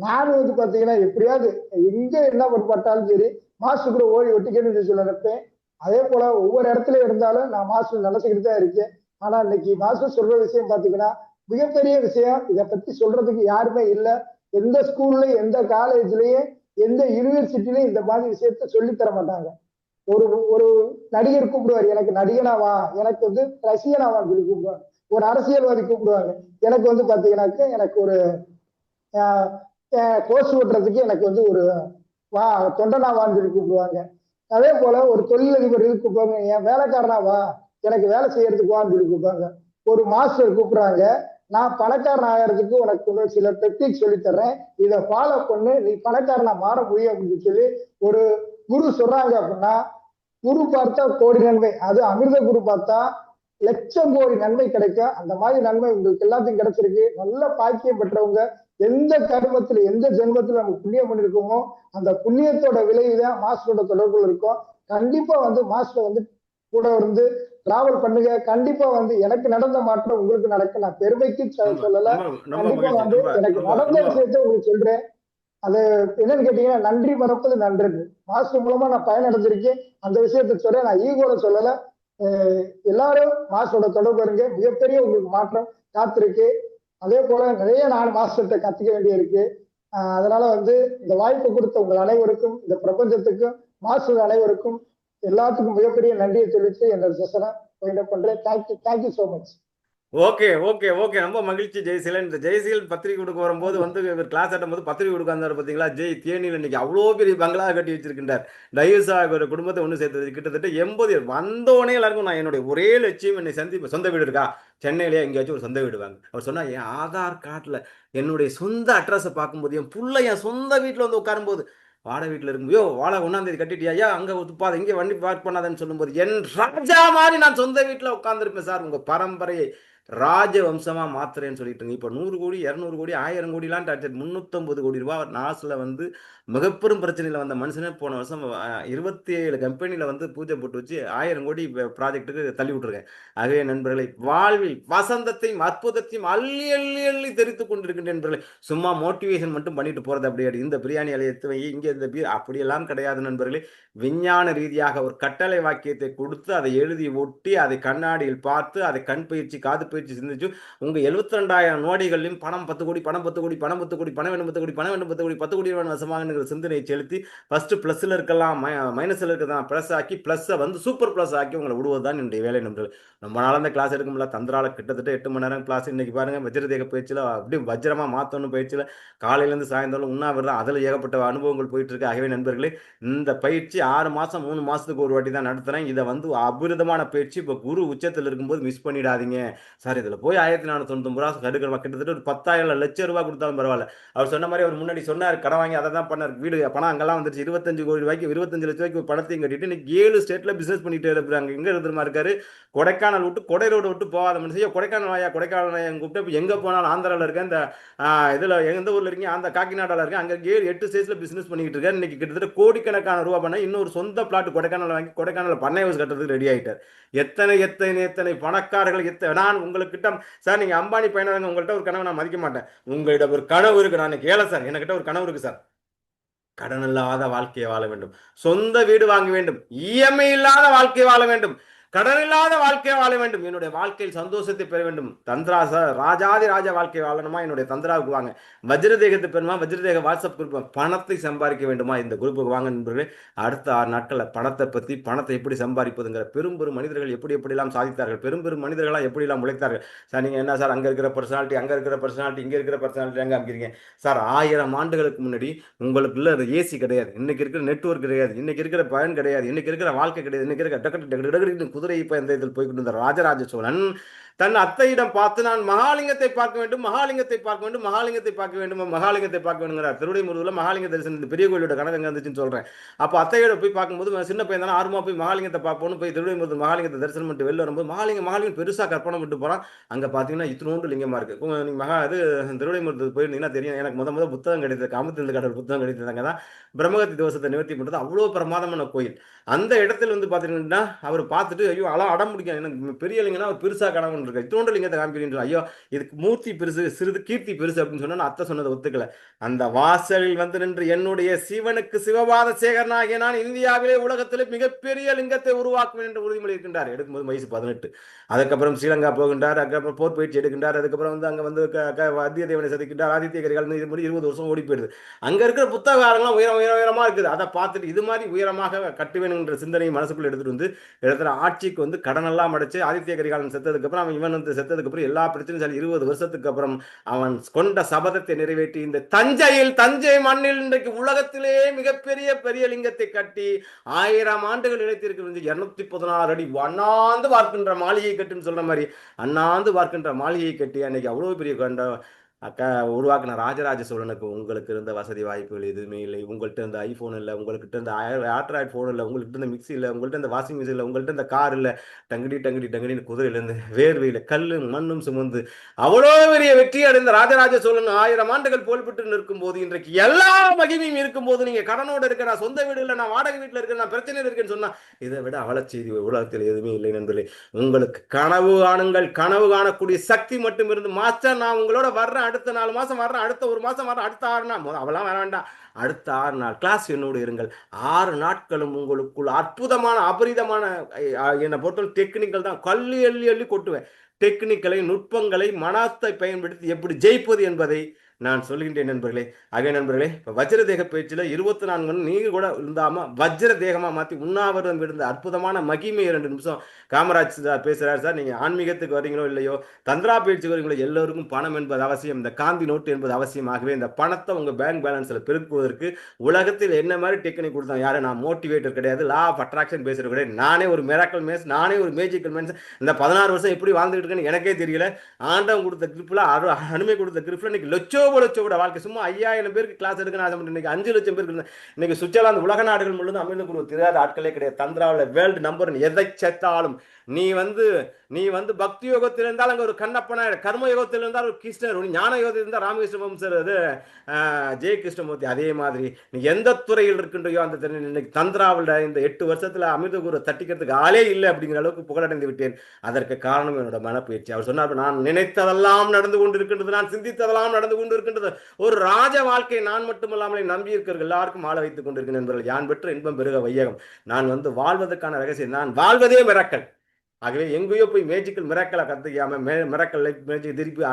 நானும் வந்து பாத்தீங்கன்னா எப்படியாவது எங்க என்ன பட்டாலும் சரி மாஸ்டர் கூட ஓடி ஒட்டிக்கணும்னு சொல்லி நினைப்பேன். அதே போல ஒவ்வொரு இடத்துல இருந்தாலும் நான் மாஸ்டர் நினைச்சுக்கிட்டு தான் இருக்கேன். ஆனா இன்னைக்கு மாஸ்டர் சொல்ற விஷயம் பாத்தீங்கன்னா மிகப்பெரிய விஷயம். இதை பத்தி சொல்றதுக்கு யாருமே இல்லை. எந்த ஸ்கூல்ல, எந்த காலேஜ்லயும், எந்த யூனிவர்சிட்டிலையும் இந்த மாதிரி விஷயத்த சொல்லி தர மாட்டாங்க. ஒரு ஒரு நடிகர் கூப்பிடுவார், எனக்கு நடிகனாவா, எனக்கு வந்து ரசிகனாவான்னு சொல்லி கூப்பிடுவாங்க. ஒரு அரசியல்வாதி கூப்பிடுவாங்க, எனக்கு வந்து பாத்தீங்கன்னாக்க எனக்கு ஒரு கோர்ஸ் ஓட்டுறதுக்கு எனக்கு வந்து ஒரு வா தொண்டனாவான்னு சொல்லி கூப்பிடுவாங்க. அதே போல ஒரு தொழிலதிபர் கூப்பிடுவாங்க, என் வேலைக்காரனாவா, எனக்கு வேலை செய்யறதுக்கு வான்னு சொல்லி கூப்பிடுவாங்க. ஒரு மாஸ்டர் கூப்பிடுறாங்க, நான் பணக்காரன் ஆகிறதுக்கு உனக்கு சில டெக்னிக் சொல்லி தர்றேன், இதை ஃபாலோ பண்ணு, நீ பணக்காரனா மாற முடியும் அப்படின்னு சொல்லி ஒரு குரு சொல்றாங்க. அப்படின்னா குரு பார்த்தா கோடி நன்மை, அது அமிர்த குரு பார்த்தா லட்சம் கோடி நன்மை கிடைக்கும். அந்த மாதிரி நன்மை உங்களுக்கு எல்லாத்தையும் கிடைச்சிருக்கு. நல்ல பாக்கியம் பெற்றவங்க எந்த கர்மத்துல எந்த ஜென்மத்துல நம்ம புண்ணியம் பண்ணிருக்கோமோ அந்த புண்ணியத்தோட விளைவுதான் மாஸ்டரோட தொடர்புல இருக்கும். கண்டிப்பா வந்து மாஸ்டர் வந்து கூட வந்து டிராவல் பண்ணுங்க. கண்டிப்பா வந்து எனக்கு நடந்த மாற்றம் உங்களுக்கு நடக்க நான் பெருமைக்கு சொல்லல. கண்டிப்பா வந்து எனக்கு நடந்த விஷயத்த உங்களுக்கு சொல்றேன். அது என்னன்னு கேட்டீங்கன்னா நன்றி மறப்பது நன்றது. மாஸ்டர் மூலமா நான் பயனடைஞ்சிருக்கேன். அந்த விஷயத்த சொல்ல நான் ஈகோல சொல்லல. எல்லாரும் மாஸ்டரோட தொடர்பு இருங்க, மிகப்பெரிய உங்களுக்கு மாற்றம் காத்திருக்கு. அதே போல நிறைய நான் மாஸ்டர்கிட்ட கத்துக்க வேண்டிய இருக்கு. அதனால வந்து இந்த வாய்ப்பு கொடுத்த உங்கள் அனைவருக்கும், இந்த பிரபஞ்சத்துக்கும், மாஸ்டர் அனைவருக்கும் எல்லாத்துக்கும் மிகப்பெரிய நன்றியை தெரிவித்து என்னோட செஷனை பண்றேன். Thank you so much. Okay okay okay, ரொம்ப மகிழ்ச்சி ஜெய்சீலன். இந்த ஜெய்சீலன் பத்திரிகை கொடுக்க வரும்போது வந்து இவர் கிளாஸ் ஆட்டும் போது பத்திரிகை கொடுக்க வந்தார் பார்த்தீங்களா? ஜெய் தேனியில் இன்னைக்கு அவ்வளோ பெரிய பங்களா கட்டி வச்சிருக்கின்றார். டைவர்ஸா ஒரு குடும்பத்தை ஒன்று சேர்த்தது கிட்டத்தட்ட 80 வந்தோடனே எல்லாருக்கும் நான் என்னுடைய ஒரே லட்சியம் என்னை சொந்த வீடு இருக்கா சென்னையிலேயே எங்கேயாச்சும் ஒரு சொந்த வீடு வாங்க. அவர் சொன்னா என் ஆதார் கார்டில் என்னுடைய சொந்த அட்ரஸை பார்க்கும்போது என் புள்ள என் சொந்த வீட்டில் வந்து உட்காரும்போது வாடகை வீட்டில் இருக்கும்போது வாடகை 1ஆம் தேதி கட்டிட்டியா, ஐயா அங்கே துப்பாத இங்கே வண்டி பார்க் பண்ணாதன்னு சொல்லும்போது என் ராஜா மாதிரி நான் சொந்த வீட்டில் உட்காந்துருப்பேன் சார். உங்கள் பரம்பரையை ராஜவம்சமா மாத்துறேன்னு சொல்லிட்டு இப்போ 100 கோடி 200 கோடி 1000 கோடிலாம் டார்கெட் 350 கோடி ரூபாய் நாஸ்ல வந்து மிகப்பெரும் பிரச்சனையில் வந்த மனுஷனே போன வருஷம் 27 கம்பெனியில் வந்து பூஜை போட்டு வச்சு 1000 கோடி ப்ராஜெக்ட்டுக்கு தள்ளி விட்டுருக்கேன். ஆகவே நண்பர்களை வாழ்வில் வசந்தத்தையும் அற்புதத்தையும் அள்ளி அள்ளி அள்ளி தெரித்து கொண்டிருக்கின்ற நண்பர்களை சும்மா மோட்டிவேஷன் மட்டும் பண்ணிட்டு போறது அப்படியாது. இந்த பிரியாணி அலையத்து வை இங்கே இந்த அப்படியெல்லாம் கிடையாது நண்பர்களே. விஞ்ஞான ரீதியாக ஒரு கட்டளை வாக்கியத்தை கொடுத்து அதை எழுதி ஒட்டி அதை கண்ணாடியில் பார்த்து அதை கண் பயிற்சி காது பயிற்சி சிந்திச்சு உங்க 72,000 நோடிகளிலும் பணம் 10 கோடி பணம் 10 கோடி பணம் 10 கோடி பணம் வேண்டும் 10 கோடி பணம் வேண்டும் 10 கோடி 10 கோடி வசமாக சிந்தனையை செலுத்தி ஃபர்ஸ்ட் பிளஸ்ல இருக்கலாம் மைனஸ்ல இருக்கலாம் பிளஸ் ஆக்கி பிளஸ் வந்து சூப்பர் பிளஸ் ஆக்கி உங்களை விடுவதுதான் என்னுடைய வேலை நண்பர்கள். ரொம்ப நாள் அந்த கிளாஸ் எடுக்க முடியல, தந்திரால கிட்டத்தட்ட 8 மணி நேரம் கிளாஸ். இன்னைக்கு பாருங்க வஜ்ரதேக பயிற்சியில் அப்படியே வஜ்ரமா மாற்றணும் பயிற்சியில் காலையிலேருந்து சாயந்தரம் உண்ணாவிரதம், அதில் ஏகப்பட்ட அனுபவங்கள் போயிட்டு இருக்கு. ஆகவே நண்பர்களே, இந்த பயிற்சி 6 மாதம் 3 மாதத்துக்கு ஒரு வாட்டி தான் நடத்துகிறேன். இதை வந்து அபரிதமான பயிற்சி. இப்போ குரு உச்சத்தில் இருக்கும்போது மிஸ் பண்ணிடாதீங்க சார். இதில் போய் 1499 ரூபா கடுக்கிற கிட்டத்தட்ட ஒரு 10,000 லட்சம் ரூபா கொடுத்தாலும் பரவாயில்ல. அவர் சொன்ன மாதிரி அவர் முன்னாடி சொன்னார், கடன் வாங்கி அதை தான் பண்ணார். வீடு பணம் அங்கெல்லாம் வந்துருச்சு. 25 கோடி ரூபாய்க்கு 25 லட்ச ரூபாய்க்கு பணத்தையும் கட்டிட்டு இன்னைக்கு 7 ஸ்டேட்டில் பிஸ்னஸ் பண்ணிட்டு இருக்கிறாங்க. எங்கே இருக்கிறமா இருக்காரு? கொடைக்கானல் விட்டு கொடை ரோடு விட்டு போகாத மனுஷன். கொடைக்கானல் வாயா கொடைக்கானல் வாயா கூப்பிட்டு எங்கே போனாலும் ஆந்திராவில் இருக்கேன், இந்த இதில் எந்த ஊரில் இருக்கீங்க, அந்த காக்கிநாடாவில் இருக்கேன், அங்கே 7-8 ஸ்டேட்ஸில் பிஸ்னஸ் பண்ணிக்கிட்டு இருக்காரு. இன்னைக்கு கிட்டத்தட்ட கோடிக்கணக்கான ரூபா பண்ண இன்னொரு சொந்த பிளாட் கொடைக்கானல் வாங்கி கொடைக்கானல் பண்ணை ஹவுஸ் கட்டுறதுக்கு ரெடி ஆகிட்டார். எத்தனை எத்தனை எத்தனை பணக்காரர்கள் நான் உங்கள்கிட்ட சார், நீங்கள் அம்பானி பையனாங்க, உங்கள்கிட்ட ஒரு கனவு நான் மதிக்க மாட்டேன். உங்கள்கிட்ட ஒரு கனவு இருக்கு, நான் கேள சார், என்கிட்ட ஒரு கனவு இருக்கு சார். கடன் இல்லாத வாழ்க்கையை வாழ வேண்டும், சொந்த வீடு வாங்க வேண்டும், இஎம்ஐ இல்லாத வாழ்க்கையை வாழ வேண்டும், கடன் இல்லாத வாழ்க்கையை வாழ வேண்டும், என்னுடைய வாழ்க்கையில் சந்தோஷத்தை பெற வேண்டும். தந்திரா சார், ராஜாதி ராஜா வாழ்க்கை வாழணுமா, என்னுடைய தந்திராவுக்கு வாங்க. வஜ்ரதேகத்தை பெறுமா, வஜ்ரதேக வாட்ஸ்அப் குரூப். பணத்தை சம்பாதிக்க வேண்டுமா, இந்த குரூப்புக்கு வாங்க நண்பர்களே. அடுத்த 6 நாட்களில் பணத்தை பற்றி, பணத்தை எப்படி சம்பாதிப்பதுங்கிற பெரும் மனிதர்கள் எப்படியெல்லாம் சாதித்தார்கள், பெரும் மனிதர்களாக எப்படியெல்லாம் உழைத்தார்கள். சார் நீங்கள் என்ன சார், அங்கே இருக்கிற பர்சனாலிட்டி, அங்கே இருக்கிற பர்சனாலிட்டி, இங்கே இருக்கிற பர்சனாலிட்டி அங்கே அமைக்கிறீங்க சார். 1000 ஆண்டுகளுக்கு முன்னாடி உங்களுக்குள்ள ஏசி கிடையாது, இன்னைக்கு இருக்கிற நெட்வொர்க் கிடையாது, இன்னைக்கு இருக்கிற பயன் கிடையாது, இன்னைக்கு இருக்கிற வாழ்க்கை கிடையாது, இன்னைக்கு இருக்கிற டக்கு குதிரை பயணத்தில் போய்கிட்டு இருந்த ராஜராஜ சோழன் தன் அத்தையிடம் பார்த்து, நான் மகாலிங்கத்தை பார்க்க வேண்டும், மகாலிங்கத்தை பார்க்க வேண்டும், மகாலிங்கத்தை பார்க்க வேண்டும், மகாலிங்கத்தை பார்க்க வேண்டுங்கிறார். திருவிடைமுருகனில் மகாலிங்க தரிசனம், இந்த பெரிய கோயிலோட கணக்கு எங்கே இருந்துச்சுன்னு சொல்கிறேன். அப்போ அத்தையோட போய் பார்க்கும்போது சின்ன பையன் தானே, ஆர்வமாக போய் மகாலிங்கத்தை பார்ப்போன்னு போய் திருவிடைமுருகன் மகாலிங்கத்தை தரிசனம் பண்ணிட்டு வெளில வரும்போது மகாலிங்கம் பெருசாக கற்பனை விட்டு போகிறான். அங்கே பார்த்தீங்கன்னா இத்தினோண்டு லிங்கமாக இருக்குது. நீங்கள் இது திருவிடைமுருகத்துக்கு போயிருந்தீங்கன்னா தெரியும். எனக்கு முதல் புத்தகம் கிடைத்தது, காமத்திலிருந்து கடவுள் புத்தகம் கிடைத்ததாங்க தான் பிரம்மகத்தி தோஷத்தை நிவர்த்தி பண்ணுறது. அவ்வளோ பிரமாதமான கோயில். அந்த இடத்துல வந்து பார்த்தீங்கன்னா அவர் பார்த்துட்டு, ஐயோ அடம் முடிக்கும், எனக்கு பெரிய லிங்கம்னா அவர் பெருசாக கனவு இருக்கு, இத்தோண்டு லிங்கத்தை காமிக்கிறீங்க, ஐயோ இதுக்கு மூர்த்தி பெருசு, சிறிது கீர்த்தி பெருசு அப்படின்னு சொன்னா அத்தை சொன்னதை ஒத்துக்கல. அந்த வாசலில் வந்து நின்று என்னுடைய சிவனுக்கு சிவபாத சேகரனாகிய நான் இந்தியாவிலே உலகத்திலே மிகப்பெரிய லிங்கத்தை உருவாக்குவேன் என்று உறுதிமொழி இருக்கின்றார். எடுக்கும்போது வயசு 18. அதுக்கப்புறம் ஸ்ரீலங்கா போகின்றார், அதுக்கப்புறம் போர் பயிற்சி எடுக்கின்றார், அதுக்கப்புறம் வந்து அங்கே வந்து வத்திய தேவனை சதிக்கின்றார், ஆதித்ய கரிகால். இது மாதிரி 20 வருஷம் ஓடி போயிடுது. அங்கே இருக்கிற புத்தகாரங்களாம் உயரமாக இருக்குது. அதை பார்த்துட்டு இது மாதிரி உயரமாக கட்டுவேன் என்ற சிந்தனையை மனசுக்குள்ள எடுத்துட்டு வந்து இடத்துல ஆட்சிக்கு வந்து கடனெல்லாம் அடைச்சு ஆதித்ய கரிகாலன் செத்ததுக்கு அப்புறம் அவன் இவன் வந்து செத்ததுக்கு அப்புறம் எல்லா பிரச்சனையும் சரி 20 வருஷத்துக்கு அப்புறம் அவன் கொண்ட சபதத்தை நிறைவேற்றி இந்த தஞ்சை மண்ணில் இன்றைக்கு உலகத்திலே மிகப்பெரிய லிங்கத்தை கட்டி 1000 ஆண்டுகள் நிலைத்திருக்கிறது. 216 அடி அண்ணாந்து பார்க்கின்ற மாளிகை கட்டுன்னு சொல்ற மாதிரி அண்ணாந்து பார்க்கின்ற மாளிகை கட்டி அன்னைக்கு அவ்வளவு பெரிய கண்ட உருவாக்கின ராஜராஜ சோழனுக்கு உங்களுக்கு இருந்த வசதி வாய்ப்புகள் எதுவுமே இல்லை. உங்கள்கிட்ட இருந்த ஐஃபோன் இல்லை, உங்கள்கிட்ட இருந்த ஆண்ட்ராய்டு ஃபோன் இல்லை, உங்கள்கிட்ட இருந்த மிக்சி இல்லை, உங்கள்கிட்ட இருந்த வாஷிங் மிஷின் இல்லை, உங்கள்கிட்ட இருந்த கார் இல்லை. டங்கடின்னு குதிரையிலேருந்து வேர்வையில் கல்லும் மண்ணும் சுமந்து அவ்வளோ பெரிய வெற்றி அடைந்த ராஜராஜ சோழன் 1000 ஆண்டுகள் போல்பட்டு நிற்கும் போது, இன்றைக்கு எல்லா மகிமையும் இருக்கும்போது நீங்க கடனோடு இருக்க, நான் சொந்த வீடு இல்லை, நான் வாடகை வீட்டில் இருக்கேன், நான் பிரச்சனை இருக்கேன்னு சொன்னா இதை விட அவலச்செய்தி உலகத்தில் எதுவுமே இல்லை நண்பர்களே. உங்களுக்கு கனவு காணுங்கள், கனவு காணக்கூடிய சக்தி மட்டும் இருந்து மாஸ்டர் நான் உங்களோட வர்றேன், அடுத்த 4 மாசம் வர்றேன், அடுத்த 1 மாசம் வர்றேன், அடுத்த 6 நாள் அவெல்லாம் வர வேண்டாம், அடுத்த 6 நாள் கிளாஸ் என்னோடு இருங்கள். 6 நாட்களும் உங்களுக்குள் அற்புதமான அபரிதமான என்னை பொறுத்தவரை டெக்னிக்கல் தான் கல்லி அள்ளி கொட்டுவேன். டெக்னிக்கலை, நுட்பங்களை, மனத்தை பயன்படுத்தி எப்படி ஜெயிப்பது என்பதை நான் சொல்கின்றேன் நண்பர்களே. ஆகிய நண்பர்களே, இப்போ வஜ்ர தேக பயிற்சியில் 24 மணி நீங்க கூட இருந்தாமல் வஜ்ர தேகமாக மாற்றி உண்ணாவிரதம் இருந்த அற்புதமான மகிமை 2 நிமிஷம் காமராஜ் சார் பேசுகிறார். சார் நீங்கள் ஆன்மீகத்துக்கு வரீங்களோ இல்லையோ, தந்திரா பயிற்சிக்கு வரீங்களோ, எல்லோருக்கும் பணம் என்பது அவசியம், இந்த காந்தி நோட்டு என்பது அவசியமாகவே இந்த பணத்தை உங்கள் பேங்க் பேலன்ஸில் பெருக்குவதற்கு உலகத்தில் என்ன மாதிரி டெக்னிக் கொடுத்தோம் யாரும் நான் மோட்டிவேட்டர் கிடையாது, லா ஆஃப் அட்ராக்ஷன் பேசுகிறது கிடையாது, நானே ஒரு மிராக்கல் மேன்ஸ், நானே ஒரு மேஜிக்கல் மேன்ஸ். இந்த 16 வருஷம் எப்படி வாழ்ந்துட்டு இருக்கேன்னு எனக்கே தெரியல. ஆண்டவன் கொடுத்த கிரிப்பில் அனுமை கொடுத்த கிரிப்பில் இன்னைக்கு லட்சோட வாழ்க்கை. சும்மா 5000 பேருக்கு கிளாஸ் எடுக்க நான் இன்னைக்கு 5 லட்சம் பேருக்கு இன்னைக்கு சுவிட்சர்லாந்து உலக நாடுகள் முழுவதும் அமிர்த தெரியாத ஆட்களே கிடையாது. தந்திராவில் வேர்ல்டு நம்பர் எதை சேர்த்தாலும் நீ வந்து பக்தி யோகத்தில் இருந்தால் அங்கே ஒரு கண்ணப்பனா, கர்ம யோகத்தில் இருந்தால் ஒரு கிருஷ்ணர், ஒரு ஞான யோகத்தில் இருந்தால் ராமகிருஷ்ண அது ஜெய கிருஷ்ணமூர்த்தி. அதே மாதிரி நீ எந்த துறையில் இருக்கின்றையோ அந்த இன்னைக்கு தந்திராவில் இந்த 8 வருஷத்தில் அமிர்த குரு தட்டிக்கிறதுக்கு ஆளே இல்லை அப்படிங்கிற அளவுக்கு புகழடைந்து விட்டேன். அதற்கு காரணம் என்னோட மனப்பயிற்சி. அவர் சொன்னார், நான் நினைத்ததெல்லாம் நடந்து கொண்டு இருக்கின்றது, நான் சிந்தித்ததெல்லாம் நடந்து கொண்டு இருக்கின்றது. ஒரு ராஜ வாழ்க்கை நான் மட்டுமல்லாமல் நம்பி இருக்கிற எல்லாருக்கும் ஆள வைத்துக் கொண்டிருக்கிறேன் என்பவர்கள் யான் பெற்ற இன்பம் பெருக வையகம். நான் வந்து வாழ்வதற்கான ரகசியம், நான் வாழ்வதே மிராக்கல். ஆகவே எங்கேயோ போய் மேஜிக்கல் மிராக்கலை கத்துக்காம மிராக்கல் லைஃப் மேஜிக் திருப்பி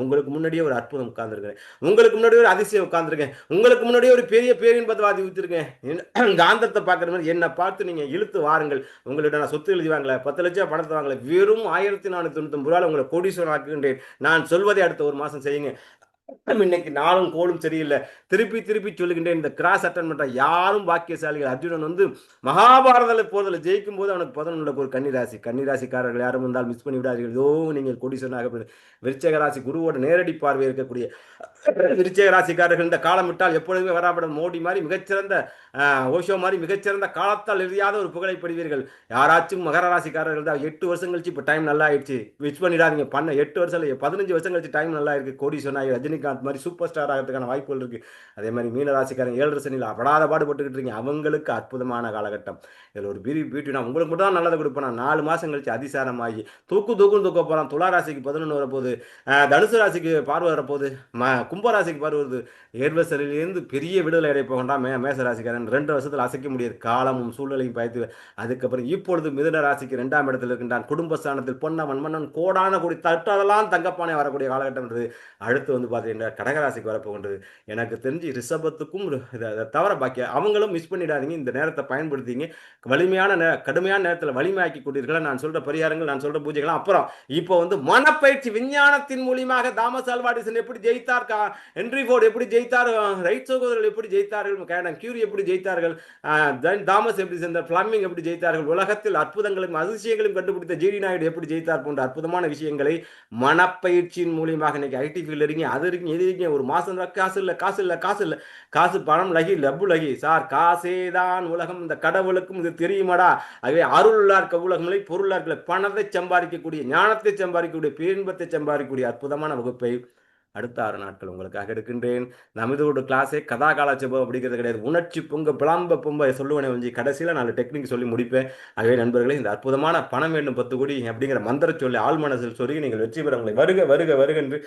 உங்களுக்கு முன்னாடியே ஒரு அற்புதம் உட்கார்ந்துருக்கேன், உங்களுக்கு முன்னாடியே ஒரு அதிசயம் உட்கார்ந்துருக்கேன், உங்களுக்கு முன்னாடியே ஒரு பெரிய பேரின்பதவாதி ஊத்திருக்கேன். காந்தத்தை பார்க்குற மாதிரி என்னை பார்த்து நீங்க இழுத்து வாருங்கள். உங்கள்கிட்ட நான் சொத்து எழுதி வாங்கல, 10 லட்சம் பணத்தை வாங்கல, வெறும் 1499 உங்களை கோடீஸ்வரன் ஆக்குகின்றேன். நான் சொல்வதை அடுத்த ஒரு மாசம் செய்யுங்க. இன்னைக்கு நாளும் கோளும் சரியில்லை. திருப்பி திருப்பி சொல்லுகின்றேன், இந்த கிராஸ் அட்டன் பண்ற யாரும் பாக்கியசாலிகள். அர்ஜுனன் வந்து மகாபாரத போதில் ஜெயிக்கும் போது அவனுக்கு 11 ஒரு கன்னிராசி. கன்னிராசிக்காரர்கள் யாரும் வந்தால் மிஸ் பண்ணி விடாதீர்கள். ஏதோ நீங்கள் கோடீஸ்வரனாக. விருச்சக ராசி குருவோட நேரடி பார்வை இருக்கக்கூடிய விருச்சக ராசிக்காரர்கள் இந்த காலம் விட்டால் எப்பொழுதுமே வராபடம் மோடி மாதிரி மிகச்சிறந்த ஓஷோ மாதிரி மிகச்சிறந்த காலத்தால் எழுதியாத ஒரு புகழை பெறுவீர்கள். யாராச்சும் மகர ராசிக்காரர்கள் தான் 8 வருஷம் கழிச்சு இப்போ டைம் நல்லா ஆயிடுச்சு, மிஸ் பண்ணிடாதீங்க. 8 வருஷம் 15 வருஷம் கழிச்சு டைம் நல்லா இருக்கு. கோடீஸ்வரன் ரஜினிகாந்த் மாதிரி சூப்பர் ஸ்டார் ஆகிறதுக்கான வாய்ப்புகள் இருக்கு. அதே மாதிரி மீன ராசிக்காரங்க 7 சனியில் படாத பாடுபட்டுக்கிட்டு இருக்கீங்க. அவங்களுக்கு அற்புதமான காலகட்டம். இதில் ஒரு பியூட்டினா உங்களுக்கு மட்டும் தான் நல்லதை கொடுப்பேன். 4 மாசம் கழிச்சு அதிசாரமாகி தூக்குன்னு தூக்க போறான். துலா ராசிக்கு 11 வரப்போகுது, தனுசு ராசிக்கு பார்வை வரப்போகுது, கும்பராசிக்கு பார்வை வருது. ஏர்வசலிலிருந்து பெரிய விடுதலை அடைய போகின்றான் மேச ராசிக்காரன். 2 வருஷத்தில் அசைக்க முடியாது. காலமும் சூழ்நிலையும் பயத்து. அதுக்கப்புறம் இப்பொழுது மிதுன ராசிக்கு 2ஆம் இடத்தில் இருக்கின்றான். குடும்பஸ்தானத்தில் பொன்னவன் மன்னன் கோடான கூடி தட்டதெல்லாம் தங்கப்பானே வரக்கூடிய காலகட்டம். அடுத்து வந்து பார்த்தீங்கன்னா கடகராசிக்கு வரப்போகின்றது. எனக்கு தெரிஞ்சு ரிஷபத்துக்கும் தவிர பாக்கிய அவங்களும் மிஸ் பண்ணிடாதீங்க. இந்த நேரத்தை பயன்படுத்திங்க. வலிமையான கடுமையான நேரத்தில் வலிமையாக்கி கொண்டீர்களா. நான் சொல்ற பரிகாரங்கள், நான் சொல்ற பூஜைகள். அப்புறம் இப்போ வந்து மனப்பயிற்சி விஞ்ஞானத்தின் மூலியமாக தாமஸ் ஆல்வா எடிசன் எப்படி ஜெயித்தார், ஹென்றி ஃபோர்ட் எப்படி ஜெயித்தார், ரைட் சகோதரர்கள் எப்படி ஜெயித்தார்கள், கியூரி எப்படி ஜெயித்தார்கள், தாமஸ் எப்படி சென்றார், பிளமிங் எப்படி ஜெயித்தார்கள், உலகத்தில் அற்புதங்களையும் அதிசயங்களையும் கண்டுபிடித்த ஜிடி நாயுடு எப்படி ஜெயித்தார் போன்ற அற்புதமான விஷயங்களை மனப்பயிற்சியின் மூலியமாக இன்னைக்கு ஐடி ஃபீல்டு இருக்கீங்க, அது இருக்கீங்க, இது இருக்கீங்க. ஒரு மாசம் காசு இல்லை, காசு இல்லை, காசு இல்லை, காசு பணம் லகி லப்பு லகி சார். காசே தான் உலகம், இந்த கடவுளுக்கும் இது தெரியுமாடா. ஆகவே அருளா இருக்க உலகங்களை பொருளா இருக்க பணத்தை சம்பாதிக்கக்கூடிய, ஞானத்தை சம்பாதிக்கக்கூடிய, பேரின்பத்தை சம்பாதிக்கக்கூடிய அற்புதமான வகுப்பை அடுத்த 6 நாட்கள் உங்களுக்காக எடுக்கின்றேன். நமதோட கிளாஸே கதா காலட்சேபம் அப்படிங்கிறது கிடையாது. உணர்ச்சி பொங்க பிளம்ப பொம்ப சொல்லுவனே வந்து கடைசியில் 4 டெக்னிக் சொல்லி முடிப்பேன். ஆகவே நண்பர்களே, இந்த அற்புதமான பணம் வேண்டும் 10 கோடி அப்படிங்கிற மந்திர சொல்லி ஆள் மனசில் சொல்லி நீங்கள் வெற்றி பெற உங்களை வருக வருக வருக என்று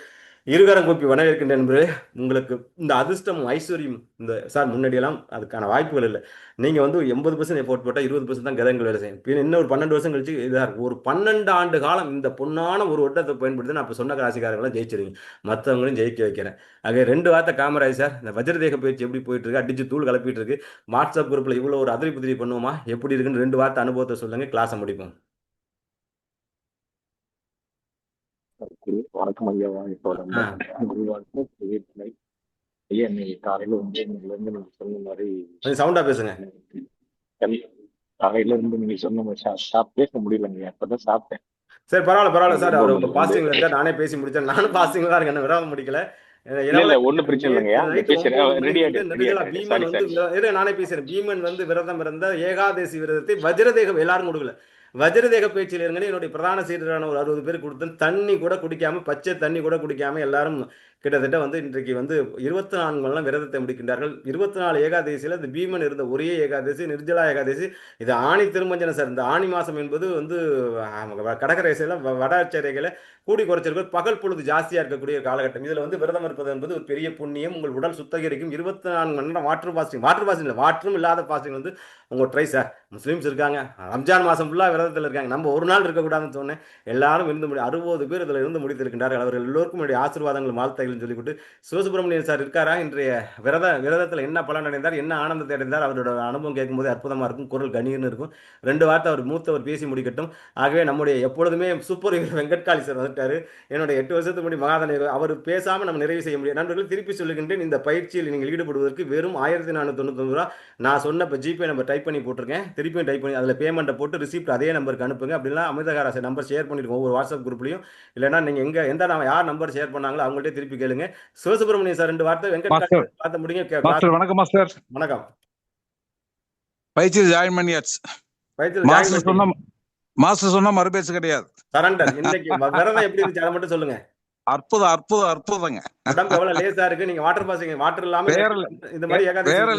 இருகரம் கூப்பி வரவேற்கின்ற என்பது. உங்களுக்கு இந்த அதிர்ஷ்டம் ஐஸ்வர்யம் இந்த சார் முன்னாடியெல்லாம் அதுக்கான வாய்ப்புகள் இல்லை. நீங்கள் வந்து 80% எஃபோர்ட் போட்டால் 20% தான் கிரகங்கள் வேலை செய்யும். பின் இன்னும் ஒரு 12 வருஷம் கழிச்சு இதாக இருக்கும். ஒரு 12 ஆண்டு காலம் இந்த பொன்னான ஒரு வட்டத்தை பயன்படுத்தி நான் இப்போ சொன்ன ராசிக்காரர்களாம் ஜெயிச்சிருங்க, மற்றவங்களையும் ஜெயிக்க வைக்கிறேன். ஆக 2 வார்த்தை காமராஜ் சார், இந்த வஜ்ரதேக பயிற்சி எப்படி போயிட்டு இருக்கு, அடிச்சு தூள் கலப்பிட்டு இருக்கு, வாட்ஸ்அப் குரூப்பில் இவ்வளோ ஒரு அதிரி புதிரி பண்ணுவோமா, எப்படி இருக்குன்னு 2 வார்த்தை அனுபவத்தை சொல்லுங்க, கிளாஸை முடிப்போம். வணக்கம் ஐயா. ஐயா இன்னைக்கு காலையில வந்து நீங்க சொன்ன மாதிரி சவுண்டா பேசுங்க. காலையில இருந்து நீங்க சொன்ன மாதிரி பேச முடியலங்க. அப்பதான் சாப்பிட்டேன். சரி பரவாயில்ல சார், அவர் பாஸ்டிங்ல இருக்கா, நானே பேசி முடிச்சேன். நானும் பாஸ்டிங்ல தான் இருக்கேன், விராம முடிக்கல. ஒன்னும் பிரச்சனை இல்லைங்க. நானே பேசுறேன். பீமன் வந்து விரதம் இருந்த ஏகாதசி விரதத்தை வஜ்ரதேகம் எல்லாரும் கொடுக்கல. வஜ்ரதேக பேச்சில் இருங்க. என்னுடைய பிரதான சீடரான ஒரு 60 பேர் கொடுத்து தண்ணி கூட குடிக்காம, பச்சை தண்ணி கூட குடிக்காம எல்லாரும் கிட்டத்தட்ட வந்து இன்றைக்கு வந்து 24 மணி விரதத்தை முடிக்கின்றார்கள். 24 ஏகாதசியில் இந்த பீமன் இருந்த ஒரே ஏகாதசி நிர்ஜலா ஏகாதசி. இது ஆணி திருமஞ்சன சார். இந்த ஆணி மாசம் என்பது வந்து கடகரேசையில் வடாச்சரைகளை கூடி குறைச்சிருக்க பகல் பொழுது ஜாஸ்தியாக இருக்கக்கூடிய காலகட்டம். இதில் வந்து விரதம் இருப்பது என்பது ஒரு பெரிய புண்ணியம். உங்கள் உடல் சுத்தகரிக்கும். 24 மணி நேரம் வாட்டர் ஃபாஸ்டிங் இல்லை, வாட்டரும் இல்லாத ஃபாஸ்டிங் வந்து உங்கள் ட்ரை சார். முஸ்லீம்ஸ் இருக்காங்க, ரம்ஜான் மாதம் ஃபுல்லாக விரதத்தில் இருக்காங்க. நம்ம ஒரு நாள் இருக்கக்கூடாதுன்னு சொன்னேன். எல்லாரும் இருந்து 60 பேர் இதில் இருந்து முடித்திருக்கின்றார்கள். அவர்கள் எல்லோருக்கும் என்னுடைய ஆசீர்வாதங்கள் வாழ்த்தைகள் சொல்லிவிட்டு, சிவசுப்ரமணியன் சார் இருக்காரா, இன்றைய விரதத்தில் என்ன பலன் அடைந்தார், என்ன ஆனந்தத்தை அடைந்தார், அவரோட அனுபவம் கேட்கும்போது அற்புதமாக இருக்கும். குரல் கணீர்னு இருக்கும். 2 வார்த்தை அவர் மூத்தவர் பேசி முடிக்கட்டும். ஆகவே நம்முடைய எப்பொழுதுமே சூப்பர் ஹீரோ வெங்கட்காளி சார் வந்துட்டாரு. என்னுடைய 8 வருஷத்துக்கு முன்னாடி மகாதனை அவர் பேசாமல் நம்ம நிறைவு செய்ய முடியும். நண்பர்கள் திருப்பி சொல்லுகின்றேன், இந்த பயிற்சியில் நீங்கள் ஈடுபடுவதற்கு வெறும் 1499 ரூபா. நான் சொன்ன இப்போ ஜிபே நம்பர் டைப் பண்ணி போட்டிருக்கேன். திருப்பியும் டைப் பண்ணி அதில் பேமெண்ட்டை போட்டு ரிசிப்ட் அதே நம்பருக்கு அனுப்புங்க. அப்படின்னா அமிர்தகாராசை நம்பர் ஷேர் பண்ணிருக்கோம் ஒவ்வொரு வாட்ஸ்அப் குரூப்லையும். இல்லைன்னா நீங்கள் யார் நம்பர் ஷேர் பண்ணாங்களோ அவங்கள்ட்ட திருப்பி கேளுங்க. சிவசுப்ரமணியன் சார் 2 வார்த்தை, வெங்கட்காளி பார்த்து முடிங்க. வணக்கம் மாஸ்டர். வணக்கம். பயிற்சியில் ஜாயின் பண்ணியாச்சு. மாஸ்டர் சொன்னா மறுபேச்சு கிடையாது. சரண்டர். இன்னைக்கு விரதம் எப்படி இருந்துச்சு அதை மட்டும் சொல்லுங்க. அற்புதங்க. உடம்பு எவ்வளவு லேசா இருக்கு. நீங்க வாட்டர் பாசிங் வாட்டர் இல்லாம இந்த மாதிரி வேற